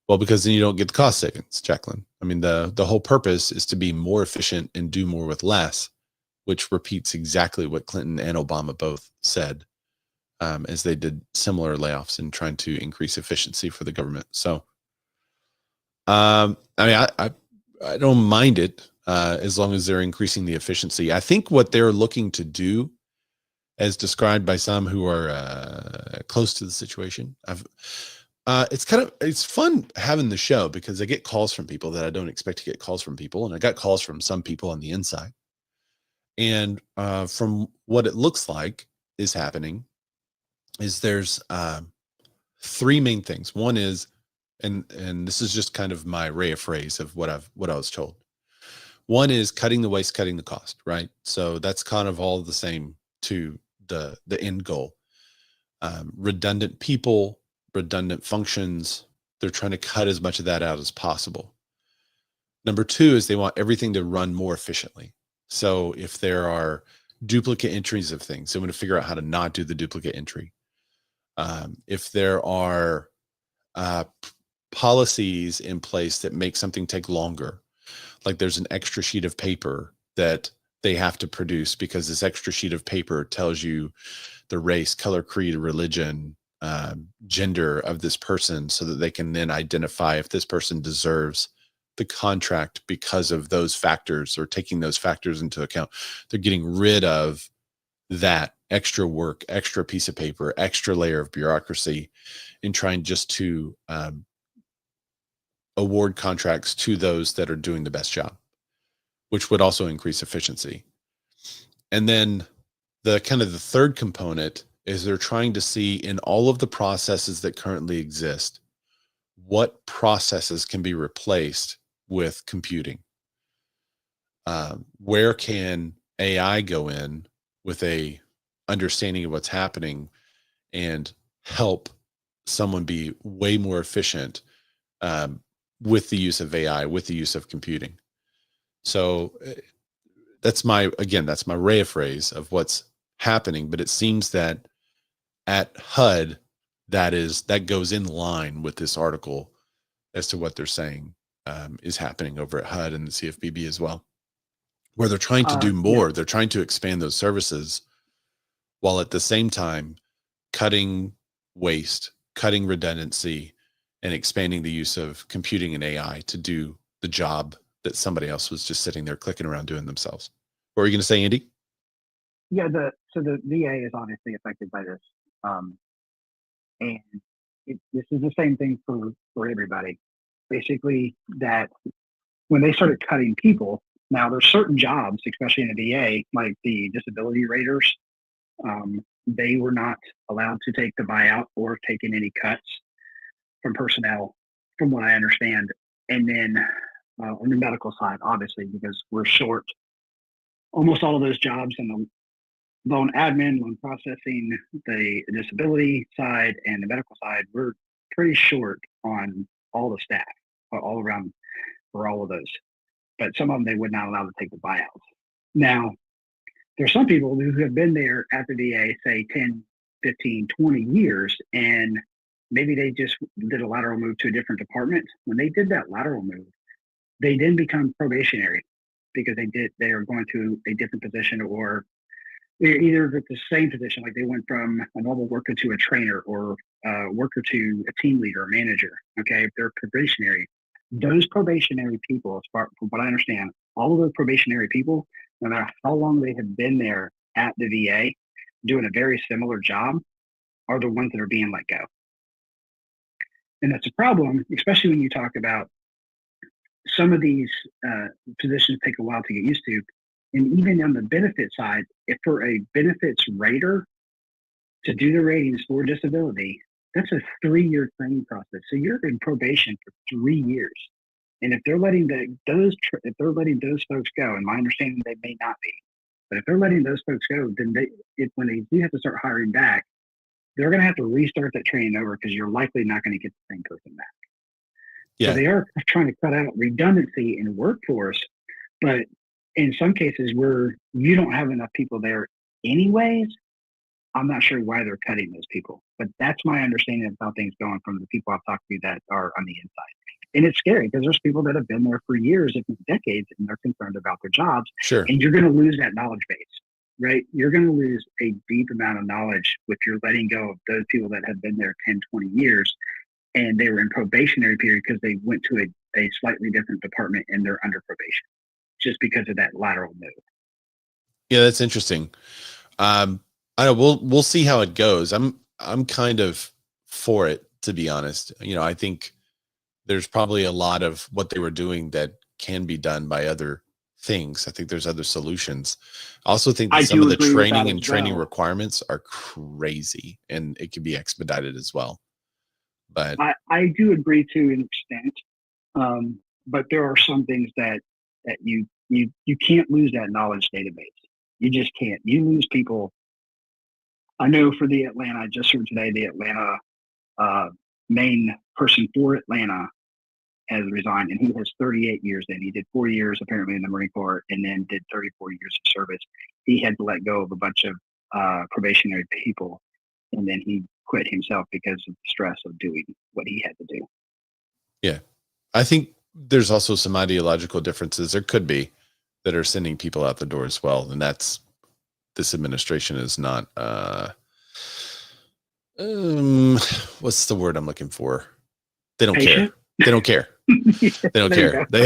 Well, because then you don't get the cost savings, Jacqueline. I mean, the whole purpose is to be more efficient and do more with less, which repeats exactly what Clinton and Obama both said as they did similar layoffs and trying to increase efficiency for the government. So, I mean, I don't mind it as long as they're increasing the efficiency. I think what they're looking to do, as described by some who are close to the situation, it's fun having the show because I get calls from people that I don't expect to get calls from people, and I got calls from some people on the inside. And from what it looks like is happening, is there's three main things. One is, and this is just kind of my ray of phrase of what I was told. One is cutting the waste, cutting the cost, right? So that's kind of all the same to the end goal. Redundant people, redundant functions, they're trying to cut as much of that out as possible. Number two is they want everything to run more efficiently. So if there are duplicate entries of things, they want to figure out how to not do the duplicate entry. If there are policies in place that make something take longer, like there's an extra sheet of paper that they have to produce because this extra sheet of paper tells you the race, color, creed, religion, gender of this person, so that they can then identify if this person deserves the contract because of those factors, or taking those factors into account. They're getting rid of that extra work, extra piece of paper, extra layer of bureaucracy, and trying just to award contracts to those that are doing the best job, which would also increase efficiency. And then the third component is they're trying to see in all of the processes that currently exist, what processes can be replaced with computing. Where can AI go in with a understanding of what's happening and help someone be way more efficient with the use of AI, with the use of computing. So that's my ray of phrase of what's happening. But it seems that at HUD, that goes in line with this article as to what they're saying is happening over at HUD and the CFPB as well, where they're trying to do more. Yeah. They're trying to expand those services while at the same time cutting waste, cutting redundancy, and expanding the use of computing and AI to do the job that somebody else was just sitting there clicking around doing themselves. What were you going to say, Andy? Yeah, so the VA is obviously affected by this. And this is the same thing for everybody. Basically, that when they started cutting people, now there's certain jobs, especially in the VA, like the disability raters, they were not allowed to take the buyout or taking any cuts from personnel, from what I understand. And then on the medical side, obviously, because we're short almost all of those jobs in the loan admin, loan processing, the disability side, and the medical side, we're pretty short on all the staff, all around for all of those. But some of them, they would not allow to take the buyouts. Now, there's some people who have been there at the VA, say 10, 15, 20 years, and maybe they just did a lateral move to a different department. When they did that lateral move, they then become probationary because they are going to a different position, or either it's the same position, like they went from a normal worker to a trainer, or a worker to a team leader or manager. Okay, if they're probationary, those probationary people, as far from what I understand, all of those probationary people, no matter how long they have been there at the VA doing a very similar job, are the ones that are being let go. And that's a problem, especially when you talk about some of these positions take a while to get used to. And even on the benefit side, if for a benefits rater to do the ratings for disability, that's a 3-year training process. So you're in probation for 3 years. And if they're letting those folks go, and my understanding they may not be, but if they're letting those folks go, then when they do have to start hiring back, they're going to have to restart that training over, because you're likely not going to get the same person back. Yeah. So they are trying to cut out redundancy in the workforce, but in some cases where you don't have enough people there anyways, I'm not sure why they're cutting those people, but that's my understanding of how things going from the people I've talked to that are on the inside. And it's scary because there's people that have been there for years, if not decades, and they're concerned about their jobs. Sure. And you're going to lose that knowledge base, right? You're going to lose a deep amount of knowledge if you're letting go of those people that have been there 10, 20 years and they were in probationary period because they went to a slightly different department and they're under probation just because of that lateral move. Yeah, that's interesting. I know we'll see how it goes. I'm kind of for it, to be honest. You know, I think there's probably a lot of what they were doing that can be done by other things. I think there's other solutions. I also think that some of the training and training requirements are crazy and it can be expedited as well. But I do agree to an extent. But there are some things that you can't lose that knowledge database. You just can't. You lose people. I know for the Atlanta, I just heard today the Atlanta main person for Atlanta has resigned, and he has 38 years in. He did 4 years apparently in the Marine Corps and then did 34 years of service. He had to let go of a bunch of probationary people, and then he quit himself because of the stress of doing what he had to do. Yeah. I think there's also some ideological differences. There could be that are sending people out the door as well. And that's, this administration is not, what's the word I'm looking for? They don't care. They don't care. They don't care. They,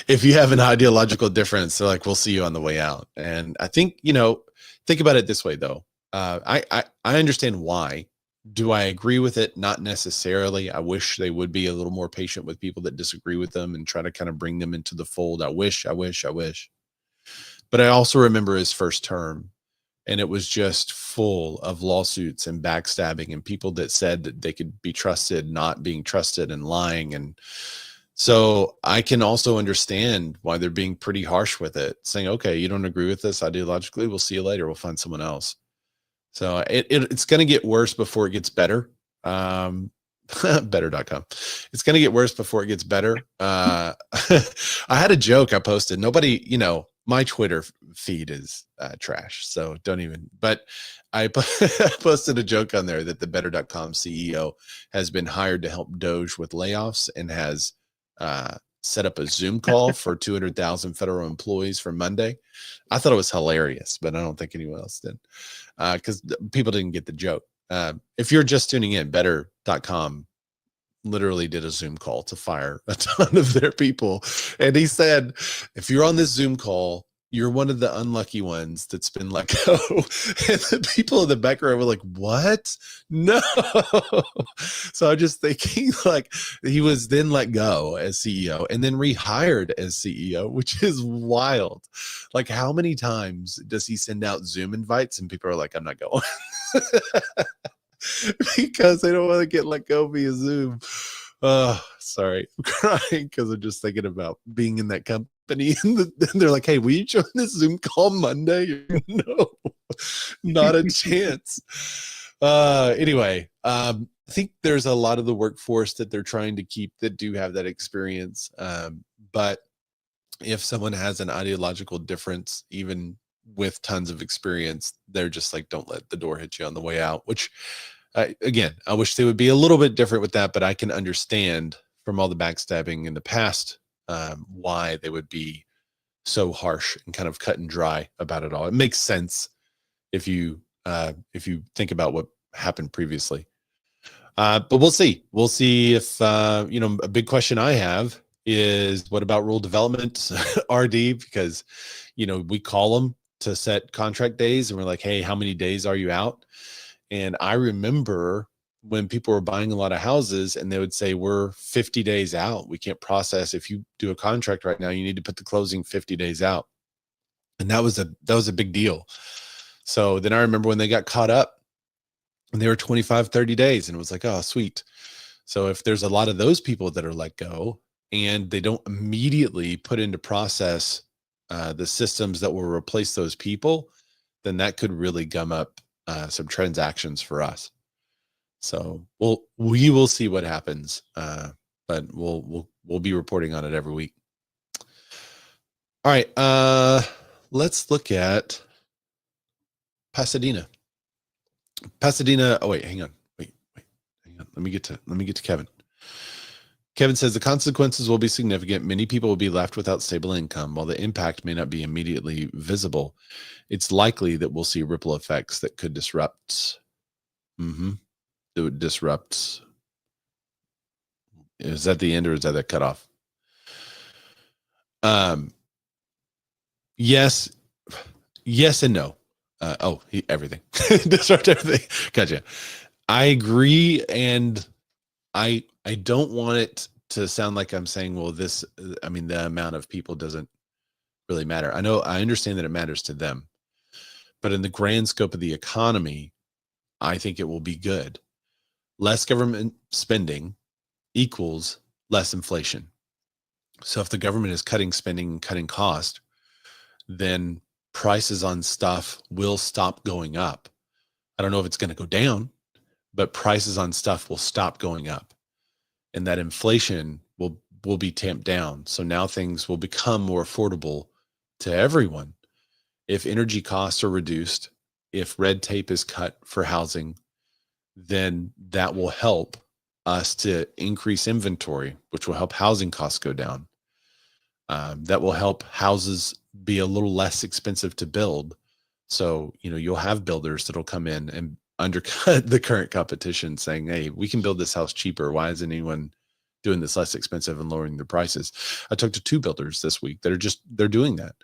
if you have an ideological difference, they're like, we'll see you on the way out. And I think, you know, think about it this way though. I understand why. Do I agree with it? Not necessarily. I wish they would be a little more patient with people that disagree with them and try to kind of bring them into the fold. I wish. But I also remember his first term, and it was just full of lawsuits and backstabbing and people that said that they could be trusted, not being trusted, and lying. And so I can also understand why they're being pretty harsh with it, saying, okay, you don't agree with this ideologically, we'll see you later. We'll find someone else. So it's going to get worse before it gets better. Better.com. It's going to get worse before it gets better. I had a joke I posted. Nobody, you know, my Twitter feed is trash. So don't even, but I posted a joke on there that the better.com CEO has been hired to help Doge with layoffs and has set up a Zoom call for 200,000 federal employees for Monday. I thought it was hilarious, but I don't think anyone else did. Because people didn't get the joke. If you're just tuning in, better.com literally did a Zoom call to fire a ton of their people. And he said, if you're on this Zoom call, you're one of the unlucky ones that's been let go. And the people in the background were like, what? No. So I'm just thinking, like, he was then let go as CEO and then rehired as CEO, which is wild. Like, how many times does he send out Zoom invites and people are like, I'm not going? Because they don't want to get let go via Zoom. Sorry, I'm crying because I'm just thinking about being in that company. And they're like, hey, will you join this Zoom call Monday? No, not a chance. Anyway, I think there's a lot of the workforce that they're trying to keep that do have that experience. But if someone has an ideological difference, even with tons of experience, they're just like, don't let the door hit you on the way out, which again, I wish they would be a little bit different with that, but I can understand from all the backstabbing in the past why they would be so harsh and kind of cut and dry about it all. It makes sense if you think about what happened previously. But we'll see. We'll see if you know, a big question I have is, what about rule development RD? Because, you know, we call them to set contract days and we're like, hey, how many days are you out? And I remember when people were buying a lot of houses and they would say, we're 50 days out. We can't process. If you do a contract right now, you need to put the closing 50 days out. And that was a big deal. So then I remember when they got caught up and they were 25, 30 days and it was like, oh, sweet. So if there's a lot of those people that are let go and they don't immediately put into process the systems that will replace those people, then that could really gum up some transactions for us. So we will see what happens, but we'll be reporting on it every week. All right, let's look at Pasadena. Pasadena. Oh wait, hang on. Wait, hang on. Let me get to Kevin. Kevin says the consequences will be significant. Many people will be left without stable income. While the impact may not be immediately visible, it's likely that we'll see ripple effects that could disrupt. It would disrupt. Is that the end or is that cutoff? Yes and no. Everything. Disrupt everything. Gotcha. I agree, and I don't want it to sound like I'm saying, well, the amount of people doesn't really matter. I understand that it matters to them, but in the grand scope of the economy, I think it will be good. Less government spending equals less inflation. So if the government is cutting spending, cutting cost, then prices on stuff will stop going up. I don't know if it's going to go down, but prices on stuff will stop going up, and that inflation will be tamped down. So now things will become more affordable to everyone. If energy costs are reduced, if red tape is cut for housing, then that will help us to increase inventory, which will help housing costs go down. That will help houses be a little less expensive to build. So, you'll have builders that'll come in and undercut the current competition saying, hey, we can build this house cheaper. Why isn't anyone doing this less expensive and lowering their prices? I talked to 2 builders this week that they're doing that.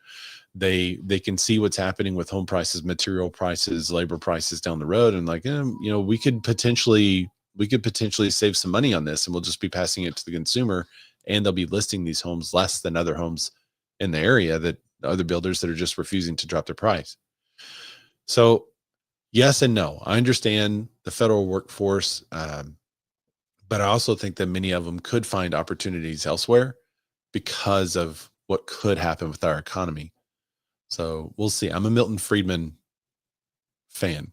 They can see what's happening with home prices, material prices, labor prices down the road. And we could potentially save some money on this, and we'll just be passing it to the consumer, and they'll be listing these homes less than other homes in the area, that other builders that are just refusing to drop their price. So yes and no. I understand the federal workforce, but I also think that many of them could find opportunities elsewhere because of what could happen with our economy. So we'll see. I'm a Milton Friedman fan.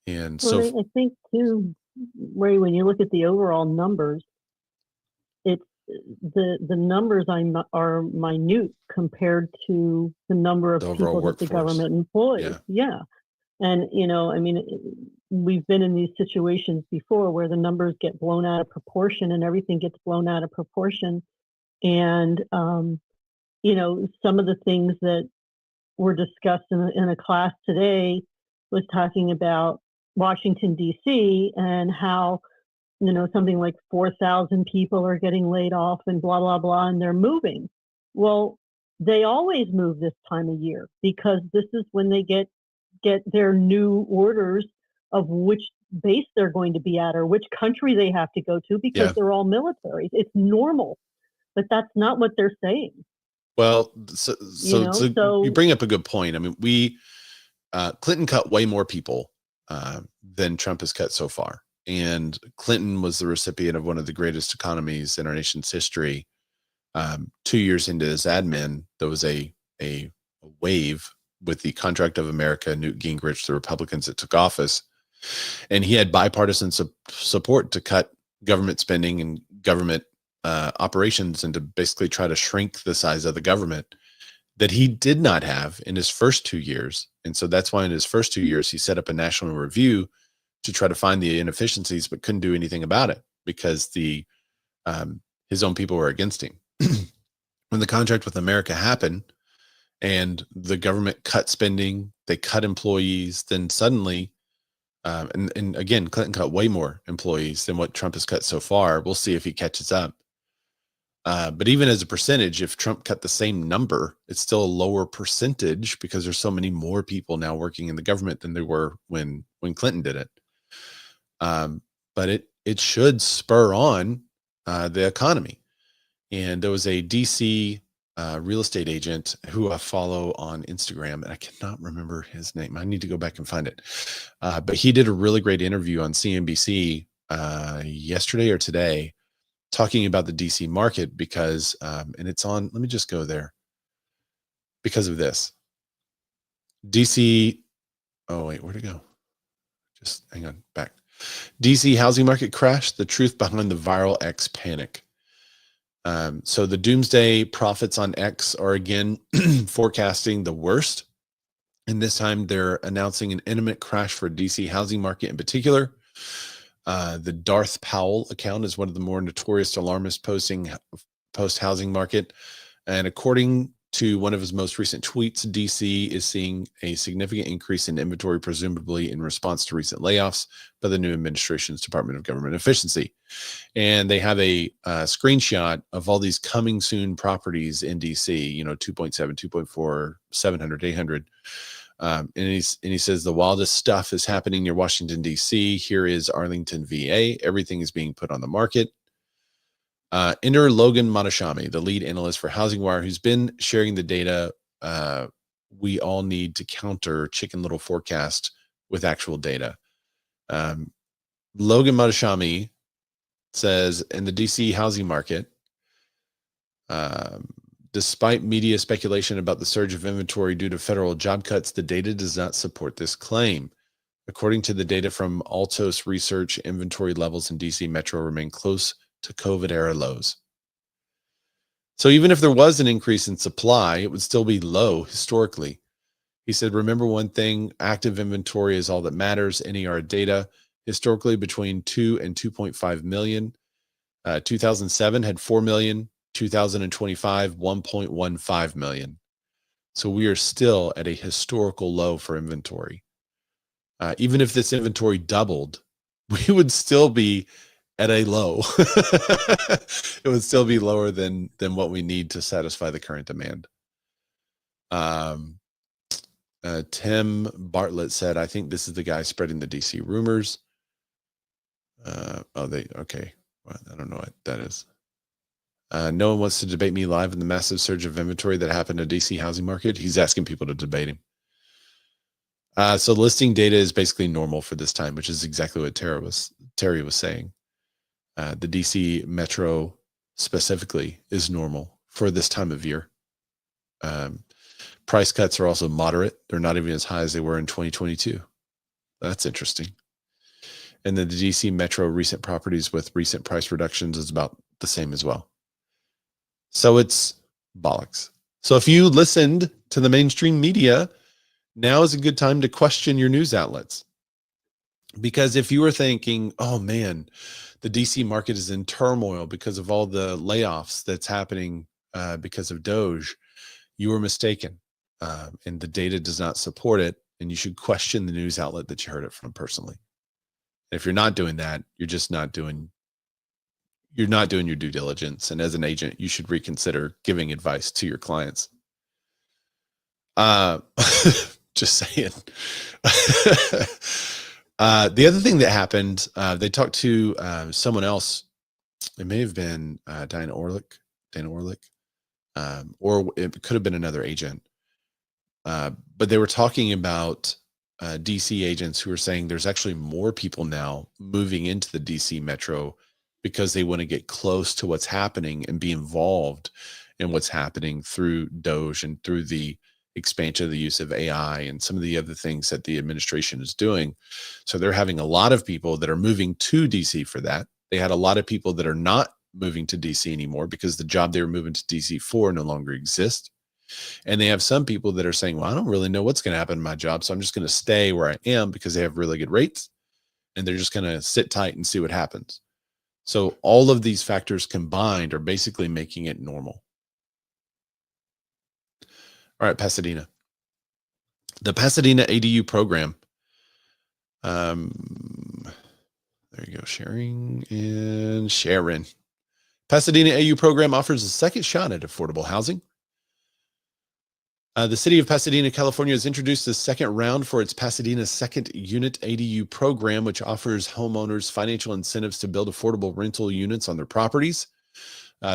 And I think too, Ray, when you look at the overall numbers, it's the numbers are minute compared to the number of people that the government employs. Yeah. And, we've been in these situations before where the numbers get blown out of proportion and everything gets blown out of proportion. And, some of the things that were discussed in a class today was talking about Washington, D.C. and how, something like 4,000 people are getting laid off and blah, blah, blah, and they're moving. Well, they always move this time of year because this is when they get their new orders of which base they're going to be at or which country they have to go to because they're all military. It's normal, but that's not what they're saying. Well, so you bring up a good point. I mean, Clinton cut way more people than Trump has cut so far. And Clinton was the recipient of one of the greatest economies in our nation's history. 2 years into his admin, there was a wave with the Contract of America, Newt Gingrich, the Republicans that took office. And he had bipartisan support to cut government spending and government operations and to basically try to shrink the size of the government that he did not have in his first 2 years. And so that's why in his first 2 years, he set up a national review to try to find the inefficiencies, but couldn't do anything about it because his own people were against him. When the Contract with America happened and the government cut spending, they cut employees, then suddenly, and again, Clinton cut way more employees than what Trump has cut so far. We'll see if he catches up. But even as a percentage, if Trump cut the same number, it's still a lower percentage because there's so many more people now working in the government than there were when Clinton did it. But it should spur on the economy. And there was a DC real estate agent who I follow on Instagram, and I cannot remember his name. I need to go back and find it. But he did a really great interview on CNBC yesterday or today, talking about the DC market because, and it's on, let me just go there because of this. DC, oh wait, where'd it go? Just hang on, back. DC housing market crash, the truth behind the viral X panic. So the doomsday prophets on X are again forecasting the worst And this time they're announcing an imminent crash for DC housing market in particular. The Darth Powell account is one of the more notorious alarmist post-housing market. And according to one of his most recent tweets, DC is seeing a significant increase in inventory, presumably in response to recent layoffs by the new administration's Department of Government Efficiency. And they have a screenshot of all these coming soon properties in DC, you know, 2.7, 2.4, 700, 800. And he says the wildest stuff is happening near Washington, D.C. Here is Arlington, VA. Everything is being put on the market. Enter Logan Matashami, the lead analyst for HousingWire, who's been sharing the data we all need to counter Chicken Little forecast with actual data. Logan Matashami says in the DC housing market, despite media speculation about the surge of inventory due to federal job cuts, the data does not support this claim. According to the data from Altos Research, inventory levels in DC Metro remain close to COVID-era lows. So even if there was an increase in supply, it would still be low historically. He said, remember one thing, active inventory is all that matters. NER data, historically between 2 and 2.5 million. 2007 had 4 million. 2025, 1.15 million. So we are still at a historical low for inventory. Even if this inventory doubled, we would still be at a low. It would still be lower than what we need to satisfy the current demand. Tim Bartlett said, I think this is the guy spreading the DC rumors. Okay. Well, I don't know what that is. No one wants to debate me live in the massive surge of inventory that happened in DC housing market. He's asking people to debate him. So listing data is basically normal for this time, which is exactly what Terry was saying. The DC Metro specifically is normal for this time of year. Price cuts are also moderate. They're not even as high as they were in 2022. That's interesting. And then the DC Metro recent properties with recent price reductions is about the same as well. So it's bollocks. So if you listened to the mainstream media, now is a good time to question your news outlets. Because if you were thinking, oh man, the DC market is in turmoil because of all the layoffs that's happening because of DOJ, you were mistaken. And the data does not support it. And you should question the news outlet that you heard it from personally. And if you're not doing that, you're just not doing your due diligence. And as an agent, you should reconsider giving advice to your clients. Just saying. The other thing that happened, they talked to someone else. It may have been Dana Orlick, or it could have been another agent. But they were talking about DC agents who are saying there's actually more people now moving into the DC Metro because they want to get close to what's happening and be involved in what's happening through DOJ and through the expansion of the use of AI and some of the other things that the administration is doing. So they're having a lot of people that are moving to DC for that. They had a lot of people that are not moving to DC anymore because the job they were moving to DC for no longer exists. And they have some people that are saying, well, I don't really know what's going to happen in my job, so I'm just going to stay where I am because they have really good rates and they're just going to sit tight and see what happens. So all of these factors combined are basically making it normal. All right, Pasadena. The Pasadena ADU program. There you go, sharing and Sharon. Pasadena ADU program offers a second shot at affordable housing. The city of Pasadena, California has introduced the second round for its Pasadena Second Unit ADU program, which offers homeowners financial incentives to build affordable rental units on their properties.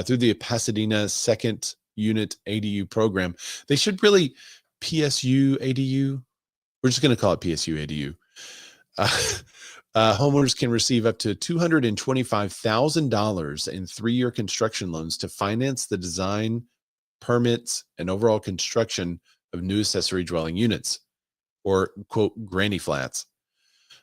Through the Pasadena Second Unit ADU program. They should really PSU ADU. We're just going to call it PSU ADU. Homeowners can receive up to $225,000 in 3-year construction loans to finance the design, permits, and overall construction of new accessory dwelling units, or quote, granny flats.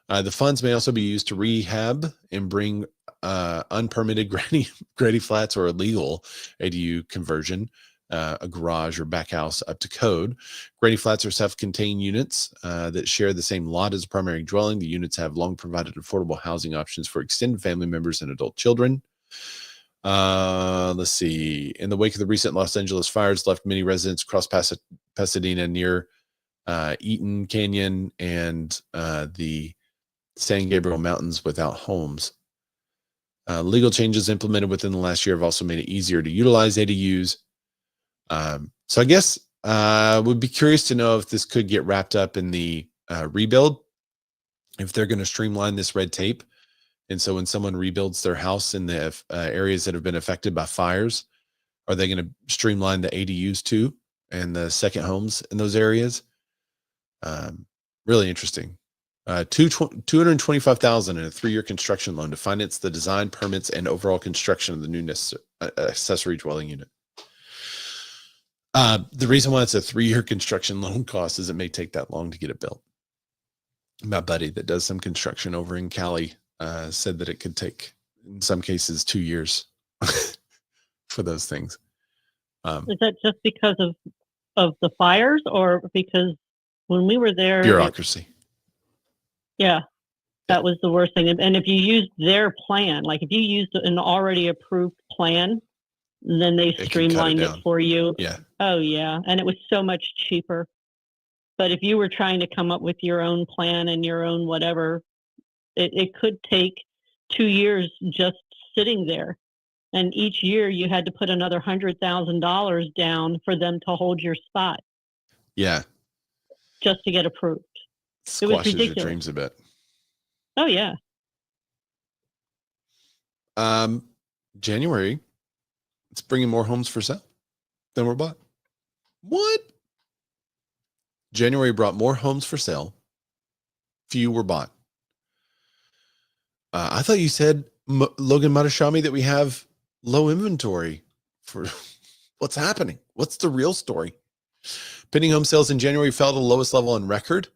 The funds may also be used to rehab and bring unpermitted granny flats or illegal ADU conversion a garage or back house up to code. Granny flats are self-contained units that share the same lot as a primary dwelling. The units have long provided affordable housing options for extended family members and adult children. Let's see. In the wake of the recent Los Angeles fires, left many residents across Pasadena near Eaton Canyon and the San Gabriel Mountains without homes. Legal changes implemented within the last year have also made it easier to utilize ADUs. So I guess would be curious to know if this could get wrapped up in the rebuild, if they're going to streamline this red tape. And so when someone rebuilds their house in the areas that have been affected by fires, are they going to streamline the ADUs too and the second homes in those areas? Really interesting. $225,000 in a 3-year construction loan to finance the design, permits, and overall construction of the new accessory dwelling unit. The reason why it's a 3-year construction loan cost is it may take that long to get it built. My buddy that does some construction over in Cali said that it could take, in some cases, 2 years for those things. Is that just because of the fires, or because when we were there, bureaucracy? Yeah, that was the worst thing. And if you used their plan, like if you used an already approved plan, then they streamlined it for you. Yeah. Oh yeah, and it was so much cheaper. But if you were trying to come up with your own plan and your own whatever, it could take 2 years just sitting there. And each year you had to put another $100,000 down for them to hold your spot. Yeah. Just to get approved. Squashes your dreams a bit. Oh yeah. January, it's bringing more homes for sale than were bought. What? January brought more homes for sale. Few were bought. I thought you said, Logan Matashami, that we have low inventory for what's happening. What's the real story? Pending home sales in January fell to the lowest level on record.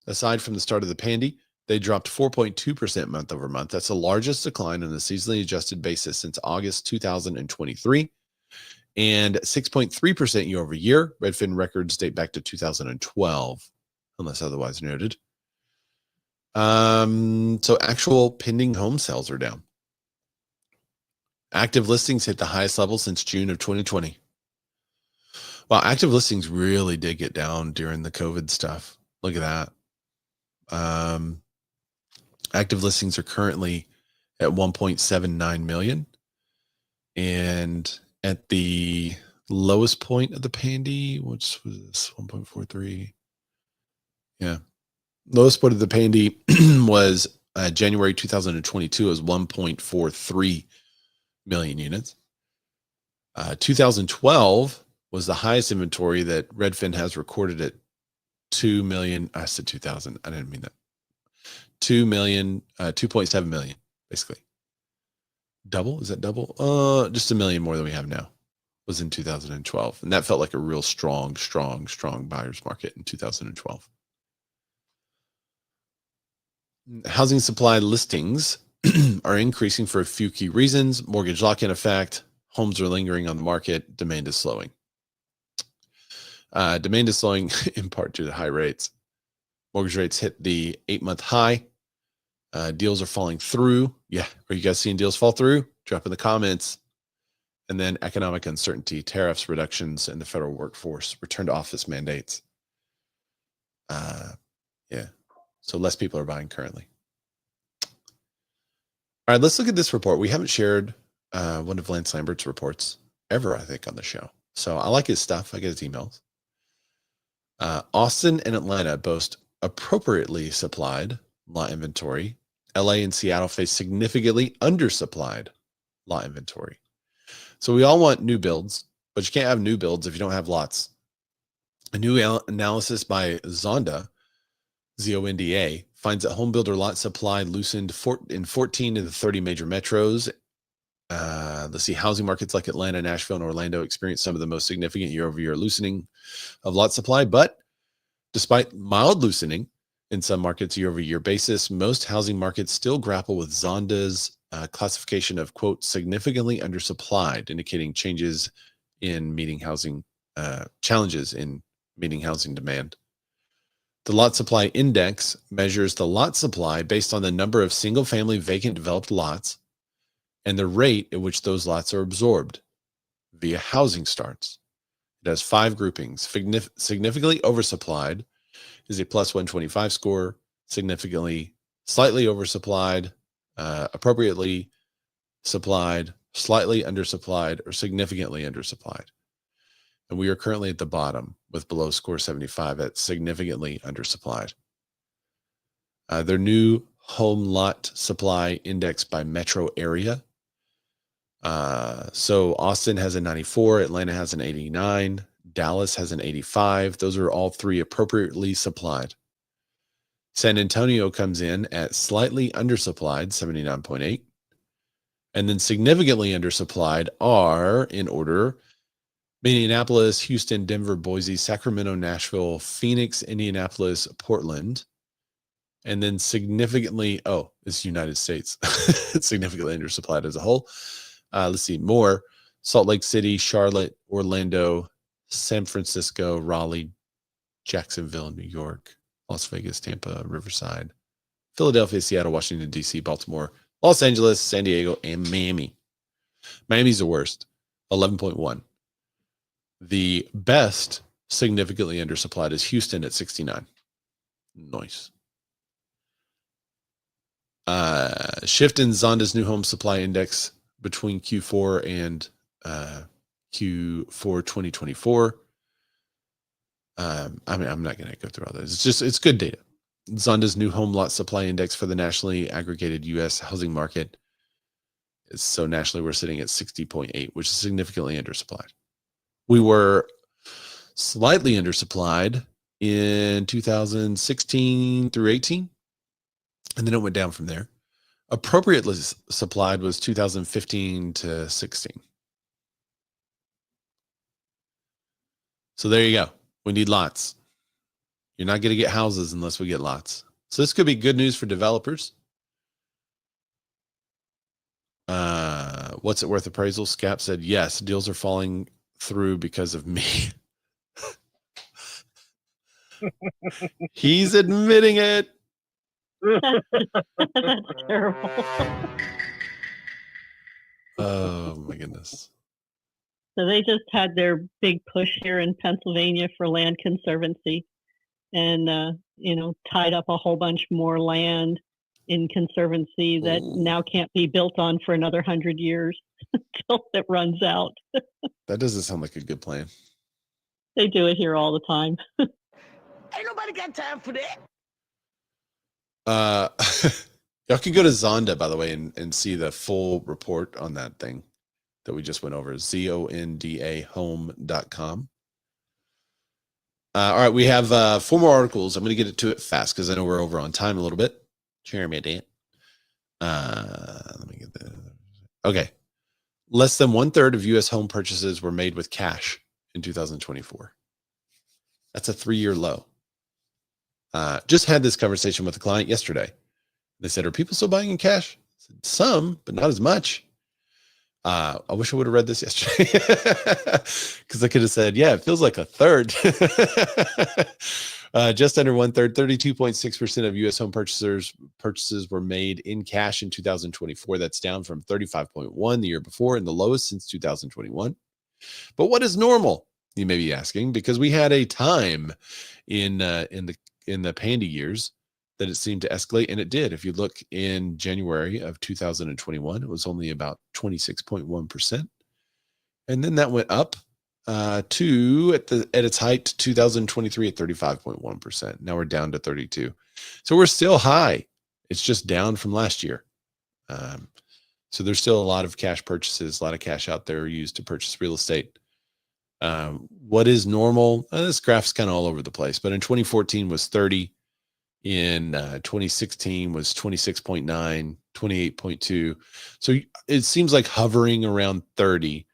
Aside from the start of the pandy, they dropped 4.2% month over month. That's the largest decline on a seasonally adjusted basis since August 2023, and 6.3% year over year. Redfin records date back to 2012, unless otherwise noted. So actual pending home sales are down. Active listings hit the highest level since June of 2020. Wow, active listings really did get down during the COVID stuff. Look at that. Active listings are currently at 1.79 million. And at the lowest point of the pandy, which was this, 1.43. Yeah. Lowest point of the pandy was January 2022 was 1.43 million units. 2012 was the highest inventory that Redfin has recorded at 2 million. I said 2000. I didn't mean that. 2 million, 2.7 million, basically. Double? Is that double? Just a million more than we have now. Was in 2012. And that felt like a real strong buyer's market in 2012. Housing supply listings are increasing for a few key reasons. Mortgage lock-in effect. Homes are lingering on the market. Demand is slowing. Demand is slowing in part due to high rates. Mortgage rates hit the 8-month high. Deals are falling through. Yeah. Are you guys seeing deals fall through? Drop in the comments. And then economic uncertainty, tariffs, reductions in the federal workforce, return to office mandates. Yeah. So less people are buying currently. All right, let's look at this report. We haven't shared one of Lance Lambert's reports ever, I think, on the show. So I like his stuff. I get his emails. Austin and Atlanta boast appropriately supplied lot inventory. LA and Seattle face significantly undersupplied lot inventory. So we all want new builds, but you can't have new builds if you don't have lots. A new analysis by Zonda, ZONDA, finds that home builder lot supply loosened in 14 of the 30 major metros. Let's see, housing markets like Atlanta, Nashville, and Orlando experienced some of the most significant year-over-year loosening of lot supply. But despite mild loosening in some markets year-over-year basis, most housing markets still grapple with Zonda's classification of, quote, significantly undersupplied, indicating changes in meeting housing challenges in meeting housing demand. The lot supply index measures the lot supply based on the number of single-family vacant developed lots and the rate at which those lots are absorbed via housing starts. It has 5 groupings. Significantly oversupplied is a plus 125 score. Significantly slightly oversupplied, appropriately supplied, slightly undersupplied, or significantly undersupplied. And we are currently at the bottom with below score 75 at significantly undersupplied. Their new home lot supply index by metro area. So Austin has a 94, Atlanta has an 89, Dallas has an 85. Those are all 3 appropriately supplied. San Antonio comes in at slightly undersupplied, 79.8. And then significantly undersupplied are, in order, Minneapolis, Houston, Denver, Boise, Sacramento, Nashville, Phoenix, Indianapolis, Portland. And then significantly, it's United States. It's significantly undersupplied as a whole. Let's see, more. Salt Lake City, Charlotte, Orlando, San Francisco, Raleigh, Jacksonville, New York, Las Vegas, Tampa, Riverside, Philadelphia, Seattle, Washington, D.C., Baltimore, Los Angeles, San Diego, and Miami. Miami's the worst, 11.1. The best significantly undersupplied is Houston at 69. Nice. Shift in Zonda's new home supply index between Q4 and Q4 2024. I'm not going to go through all this. It's good data. Zonda's new home lot supply index for the nationally aggregated U.S. housing market. So nationally, we're sitting at 60.8, which is significantly undersupplied. We were slightly undersupplied in 2016 through 18, and then it went down from there. Appropriately supplied was 2015 to 16. So there you go. We need lots. You're not going to get houses unless we get lots. So this could be good news for developers. What's it worth appraisal? Scap said, yes, deals are falling through because of me. He's admitting it. That's terrible. Oh my goodness. So they just had their big push here in Pennsylvania for land conservancy and, tied up a whole bunch more land in conservancy that now can't be built on for another 100 years until it runs out. That doesn't sound like a good plan. They do it here all the time. Ain't nobody got time for that. Y'all can go to Zonda, by the way, and see the full report on that thing that we just went over. ZONDA home.com. All right, we have 4 more articles. I'm going to get to it fast because I know we're over on time a little bit. Jeremy, Dan. Let me get the. Okay. Less than 1/3 of U.S. home purchases were made with cash in 2024. That's a 3-year low. Just had this conversation with a client yesterday. They said, are people still buying in cash? I said, some, but not as much. I wish I would have read this yesterday because I could have said, yeah, it feels like a third. Just under 1/3, 32.6% of U.S. home purchases were made in cash in 2024. That's down from 35.1 the year before and the lowest since 2021. But what is normal? You may be asking, because we had a time in the Pandy years that it seemed to escalate, and it did. If you look in January of 2021, it was only about 26.1%, and then that went up to at its height 2023 at 35.1%. Now we're down to 32, so we're still high. It's just down from last year. So there's still a lot of cash purchases, a lot of cash out there used to purchase real estate. What is normal? This graph's kind of all over the place, but in 2014 was 30. In 2016 was 26.9, 28.2. So it seems like hovering around 30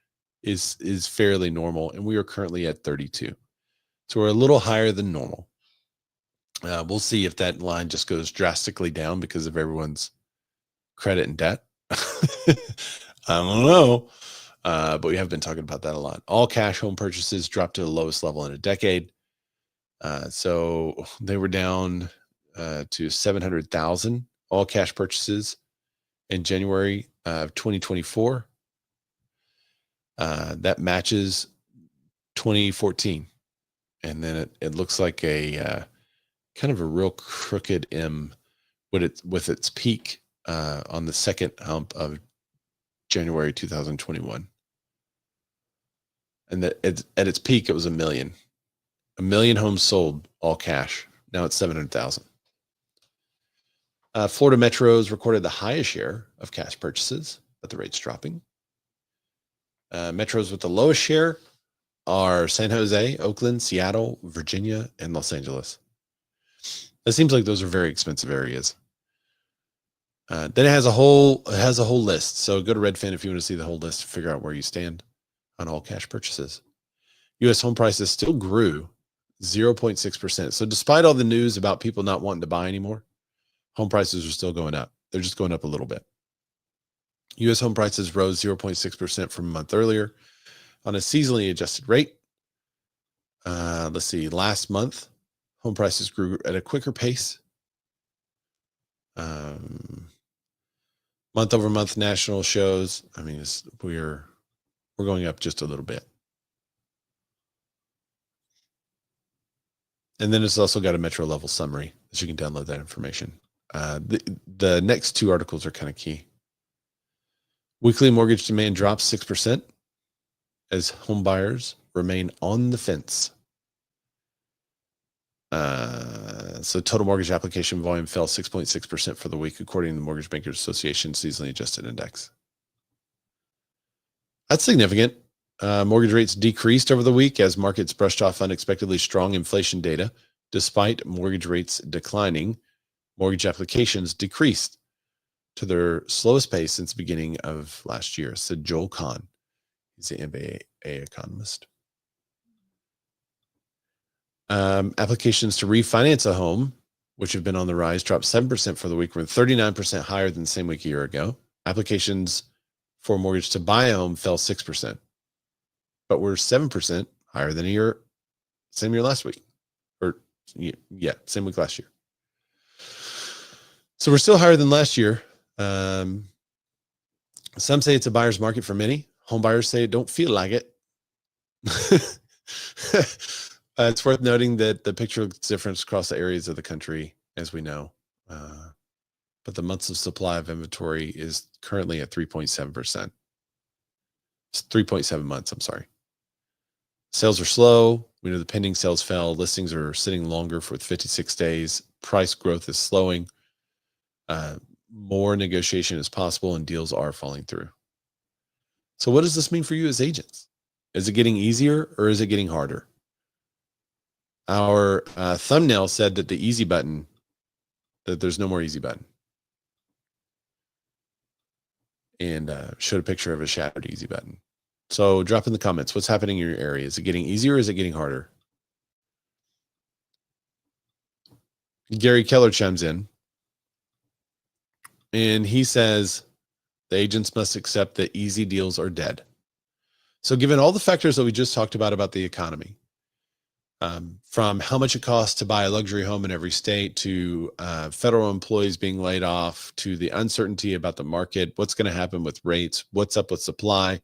is fairly normal, and we are currently at 32. So we're a little higher than normal. We'll see if that line just goes drastically down because of everyone's credit and debt. I don't know. but we have been talking about that a lot. All cash home purchases dropped to the lowest level in a decade. So they were down to 700,000 all cash purchases in January of 2024. That matches 2014. And then it looks like a kind of a real crooked M with its peak on the second hump of January 2021. And that at its peak, it was 1 million. 1 million homes sold, all cash. Now it's 700,000. Florida metros recorded the highest share of cash purchases, but the rate's dropping. Metros with the lowest share are San Jose, Oakland, Seattle, Virginia, and Los Angeles. It seems like those are very expensive areas. Then it has a whole list. So go to Redfin if you want to see the whole list to figure out where you stand on all cash purchases. U.S. home prices still grew 0.6%. So despite all the news about people not wanting to buy anymore, home prices are still going up. They're just going up a little bit. U.S. home prices rose 0.6% from a month earlier on a seasonally adjusted rate. Let's see, last month, home prices grew at a quicker pace. Month over month national shows, I mean, we're going up just a little bit. And then it's also got a metro level summary, so you can download that information. The next two articles are kind of key. Weekly mortgage demand drops 6% as home buyers remain on the fence. So total mortgage application volume fell 6.6% for the week, according to the Mortgage Bankers Association seasonally adjusted index. That's significant. Mortgage rates decreased over the week as markets brushed off unexpectedly strong inflation data. Despite mortgage rates declining, mortgage applications decreased to their slowest pace since the beginning of last year, said Joel Kahn. He's the MBA economist. Applications to refinance a home, which have been on the rise, dropped 7% for the week, were 39% higher than the same week a year ago. Applications for a mortgage to buy a home fell 6%, but were 7% higher than same year last week. Or yeah, same week last year. So we're still higher than last year. Some say it's a buyer's market for many. Home buyers say it don't feel like it. It's worth noting that the picture looks different across the areas of the country, as we know. But the months of supply of inventory is currently at 3.7%. It's 3.7 months, I'm sorry. Sales are slow. We know the pending sales fell. Listings are sitting longer for 56 days. Price growth is slowing. More negotiation is possible and deals are falling through. So what does this mean for you as agents? Is it getting easier or is it getting harder? Our thumbnail said that the easy button, that there's no more easy button. And showed a picture of a shattered easy button. So drop in the comments. What's happening in your area? Is it getting easier or is it getting harder? Gary Keller chimes in. And he says, the agents must accept that easy deals are dead. So given all the factors that we just talked about the economy, from how much it costs to buy a luxury home in every state, to federal employees being laid off, to the uncertainty about the market, what's going to happen with rates, what's up with supply,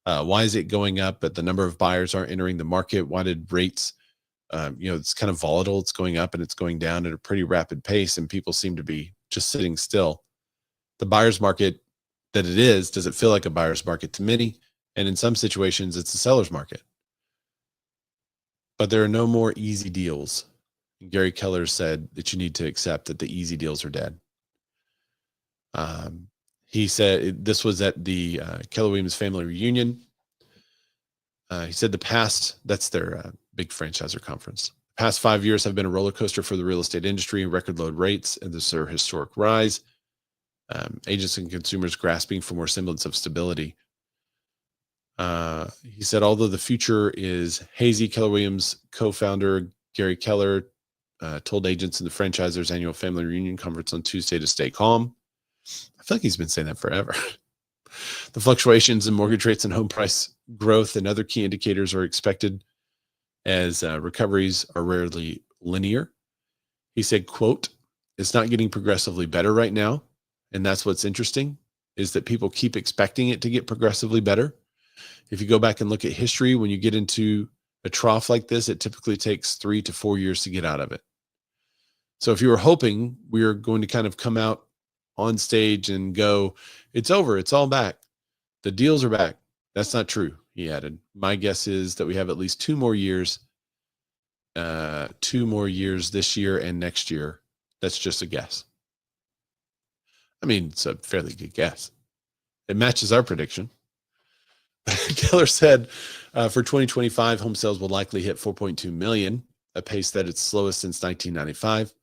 why is it going up, but the number of buyers aren't entering the market, why did rates, it's kind of volatile, it's going up and it's going down at a pretty rapid pace, and people seem to be just sitting still. The buyer's market that it is, does it feel like a buyer's market to many? And in some situations, it's a seller's market. But there are no more easy deals. Gary Keller said that you need to accept that the easy deals are dead. He said this was at the Keller Williams family reunion. He said that's their big franchisor conference. The past 5 years have been a roller coaster for the real estate industry, record low rates, and this is their historic rise. Agents and consumers grasping for more semblance of stability. He said, although the future is hazy, Keller Williams co-founder Gary Keller told agents in the franchisors annual family reunion conference on Tuesday to stay calm. I feel like he's been saying that forever. The fluctuations in mortgage rates and home price growth and other key indicators are expected as recoveries are rarely linear. He said, quote, "It's not getting progressively better right now." And that's what's interesting, is that people keep expecting it to get progressively better. If you go back and look at history, when you get into a trough like this, it typically takes 3 to 4 years to get out of it. So if you were hoping we were going to kind of come out on stage and go, "It's over, it's all back, the deals are back," that's not true, he added. My guess is that we have at least 2 more years this year and next year. That's just a guess. I mean, it's a fairly good guess. It matches our prediction. Keller said for 2025, home sales will likely hit 4.2 million, a pace that it's slowest since 1995.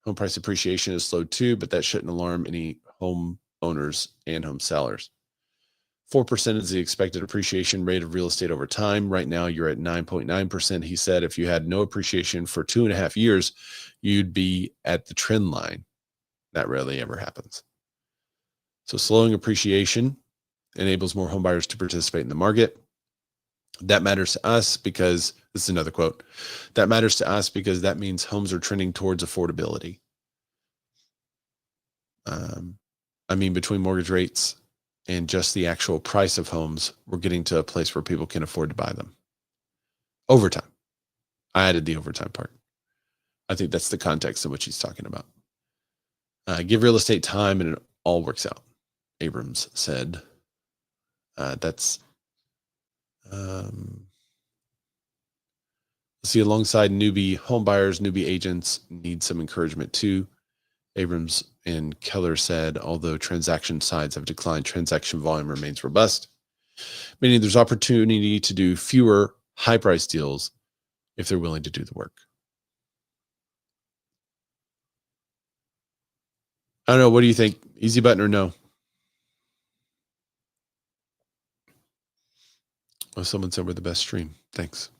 Home price appreciation has slowed too, but that shouldn't alarm any home owners and home sellers. 4% is the expected appreciation rate of real estate over time. Right now, you're at 9.9%. He said if you had no appreciation for 2.5 years, you'd be at the trend line. That rarely ever happens. So slowing appreciation enables more homebuyers to participate in the market. That matters to us because, this is another quote, that matters to us because that means homes are trending towards affordability. I mean, between mortgage rates and just the actual price of homes, we're getting to a place where people can afford to buy them. Overtime. I added the overtime part. I think that's the context in which he's talking about. Give real estate time and it all works out, Abrams said. That's see, alongside newbie homebuyers, newbie agents need some encouragement too. Abrams and Keller said, although transaction sides have declined, transaction volume remains robust, meaning there's opportunity to do fewer high price deals if they're willing to do the work. I don't know. What do you think? Easy button or no? Oh, someone said we're the best stream. Thanks.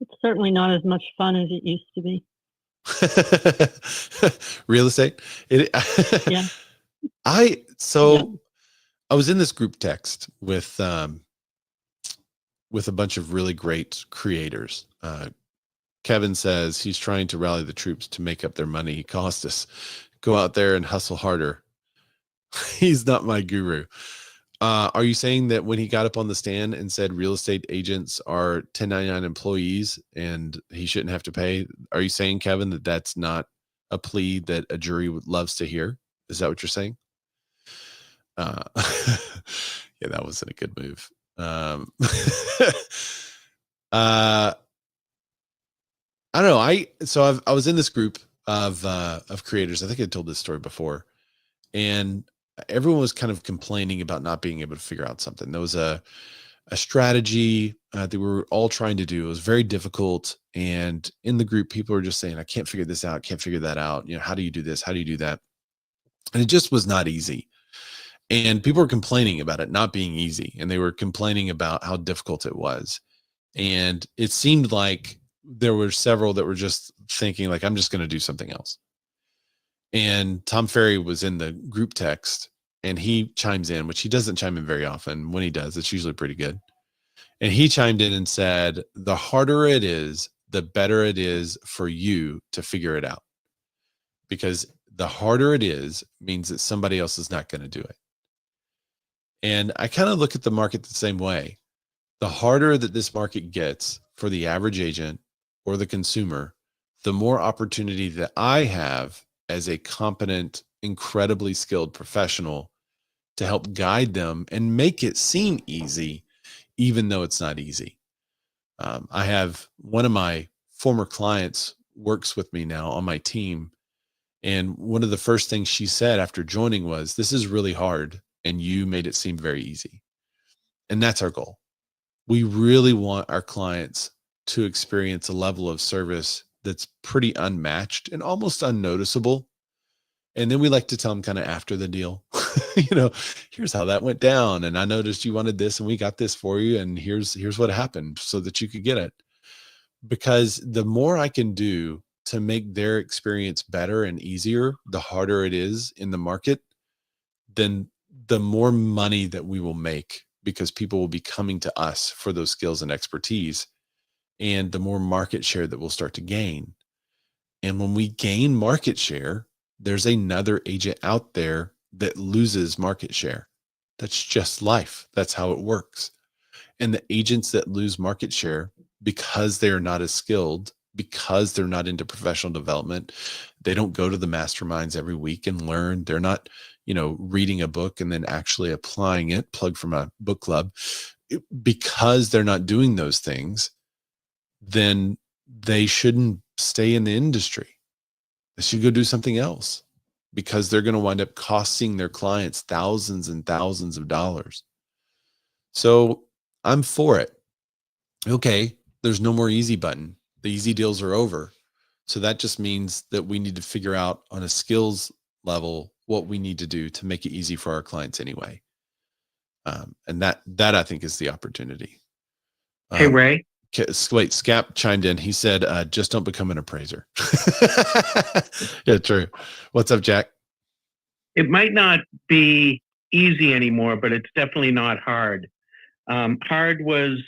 It's certainly not as much fun as it used to be. Real estate? Yeah. I was in this group text with a bunch of really great creators. Kevin says he's trying to rally the troops to make up their money. He cost us. Go out there and hustle harder. He's not my guru. Are you saying that when he got up on the stand and said real estate agents are 1099 employees and he shouldn't have to pay? Are you saying, Kevin, that that's not a plea that a jury loves to hear? Is that what you're saying? Yeah, that wasn't a good move. I don't know. I was in this group of creators. I think I told this story before, and everyone was kind of complaining about not being able to figure out something. There was a strategy that we were all trying to do. It was very difficult. And in the group, people were just saying, "I can't figure this out. Can't figure that out. You know, how do you do this? How do you do that?" And it just was not easy. And people were complaining about it not being easy. And they were complaining about how difficult it was. And it seemed like there were several that were just thinking like, I'm just going to do something else. And Tom Ferry was in the group text and he chimes in, which he doesn't chime in very often. When he does, it's usually pretty good. And he chimed in and said, the harder it is, the better it is for you to figure it out. Because the harder it is means that somebody else is not going to do it. And I kind of look at the market the same way. The harder that this market gets for the average agent or the consumer, the more opportunity that I have as a competent, incredibly skilled professional to help guide them and make it seem easy, even though it's not easy. I have one of my former clients works with me now on my team. And one of the first things she said after joining was, "This is really hard and you made it seem very easy." And that's our goal. We really want our clients to experience a level of service that's pretty unmatched and almost unnoticeable. And then we like to tell them kind of after the deal, you know, here's how that went down. And I noticed you wanted this and we got this for you. And here's what happened so that you could get it. Because the more I can do to make their experience better and easier, the harder it is in the market, then the more money that we will make, because people will be coming to us for those skills and expertise, and the more market share that we'll start to gain. And when we gain market share, there's another agent out there that loses market share. That's just life. That's how it works. And the agents that lose market share because they're not as skilled, because they're not into professional development, they don't go to the masterminds every week and learn. They're not, reading a book and then actually applying it, plug from a book club. Because they're not doing those things, then they shouldn't stay in the industry. They should go do something else, because they're going to wind up costing their clients thousands and thousands of dollars. So I'm for it. Okay, there's no more easy button. The easy deals are over. So that just means that we need to figure out on a skills level what we need to do to make it easy for our clients anyway. And that I think is the opportunity. Hey, Ray. Wait, Scap chimed in. He said, just don't become an appraiser. Yeah, true. What's up, Jack? It might not be easy anymore, but it's definitely not hard. Hard was,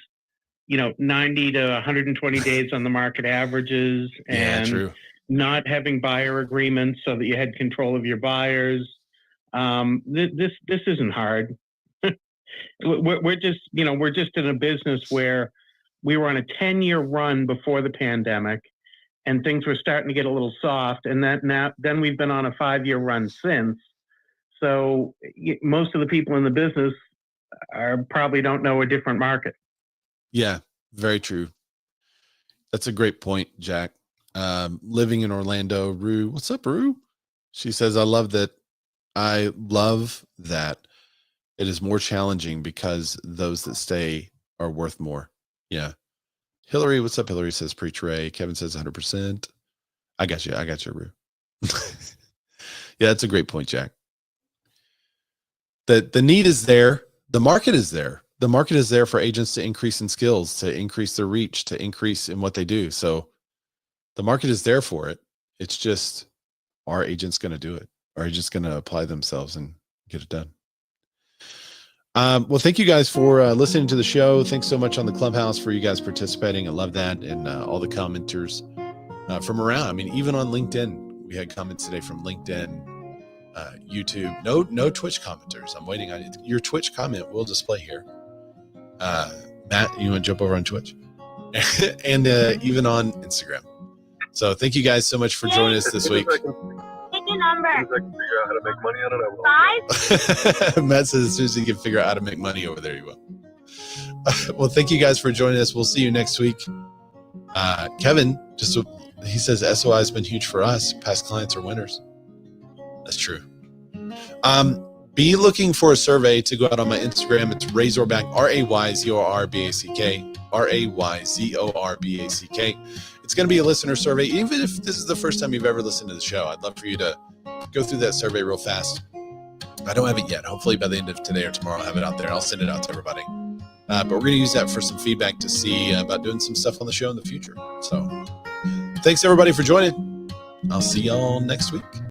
90 to 120 days on the market averages, and not having buyer agreements so that you had control of your buyers. This isn't hard. We're just in a business where we were on a 10-year run before the pandemic, and things were starting to get a little soft. And then we've been on a 5-year run since. So most of the people in the business probably don't know a different market. Yeah, very true. That's a great point, Jack. Living in Orlando, Rue. What's up, Rue? She says, I love that. It is more challenging because those that stay are worth more. Yeah. Hillary, what's up? Hillary says, preach Ray. Kevin says 100%. I got you, Rue. Yeah, that's a great point, Jack. The need is there. The market is there. The market is there for agents to increase in skills, to increase their reach, to increase in what they do. So the market is there for it. It's just, are agents going to do it? Are agents going to apply themselves and get it done? Well, thank you guys for listening to the show. Thanks so much on the Clubhouse for you guys participating. I love that. And all the commenters from around. I mean, even on LinkedIn, we had comments today from LinkedIn, YouTube. No Twitch commenters. I'm waiting on it. Your Twitch comment will display here. Matt, you want to jump over on Twitch? And even on Instagram. So thank you guys so much for joining us this week. Pick a number. As soon as I can figure out how to make money on it, I will. 5. Matt says as soon as you can figure out how to make money over there, you will. Well, thank you guys for joining us. We'll see you next week. Kevin, he says SOI has been huge for us. Past clients are winners. That's true. Be looking for a survey to go out on my Instagram. It's Razorback, RAYZORBACK, RAYZORBACK. It's going to be a listener survey. Even if this is the first time you've ever listened to the show, I'd love for you to go through that survey real fast. I don't have it yet. Hopefully by the end of today or tomorrow, I'll have it out there. I'll send it out to everybody. But we're going to use that for some feedback to see about doing some stuff on the show in the future. So thanks everybody for joining. I'll see y'all next week.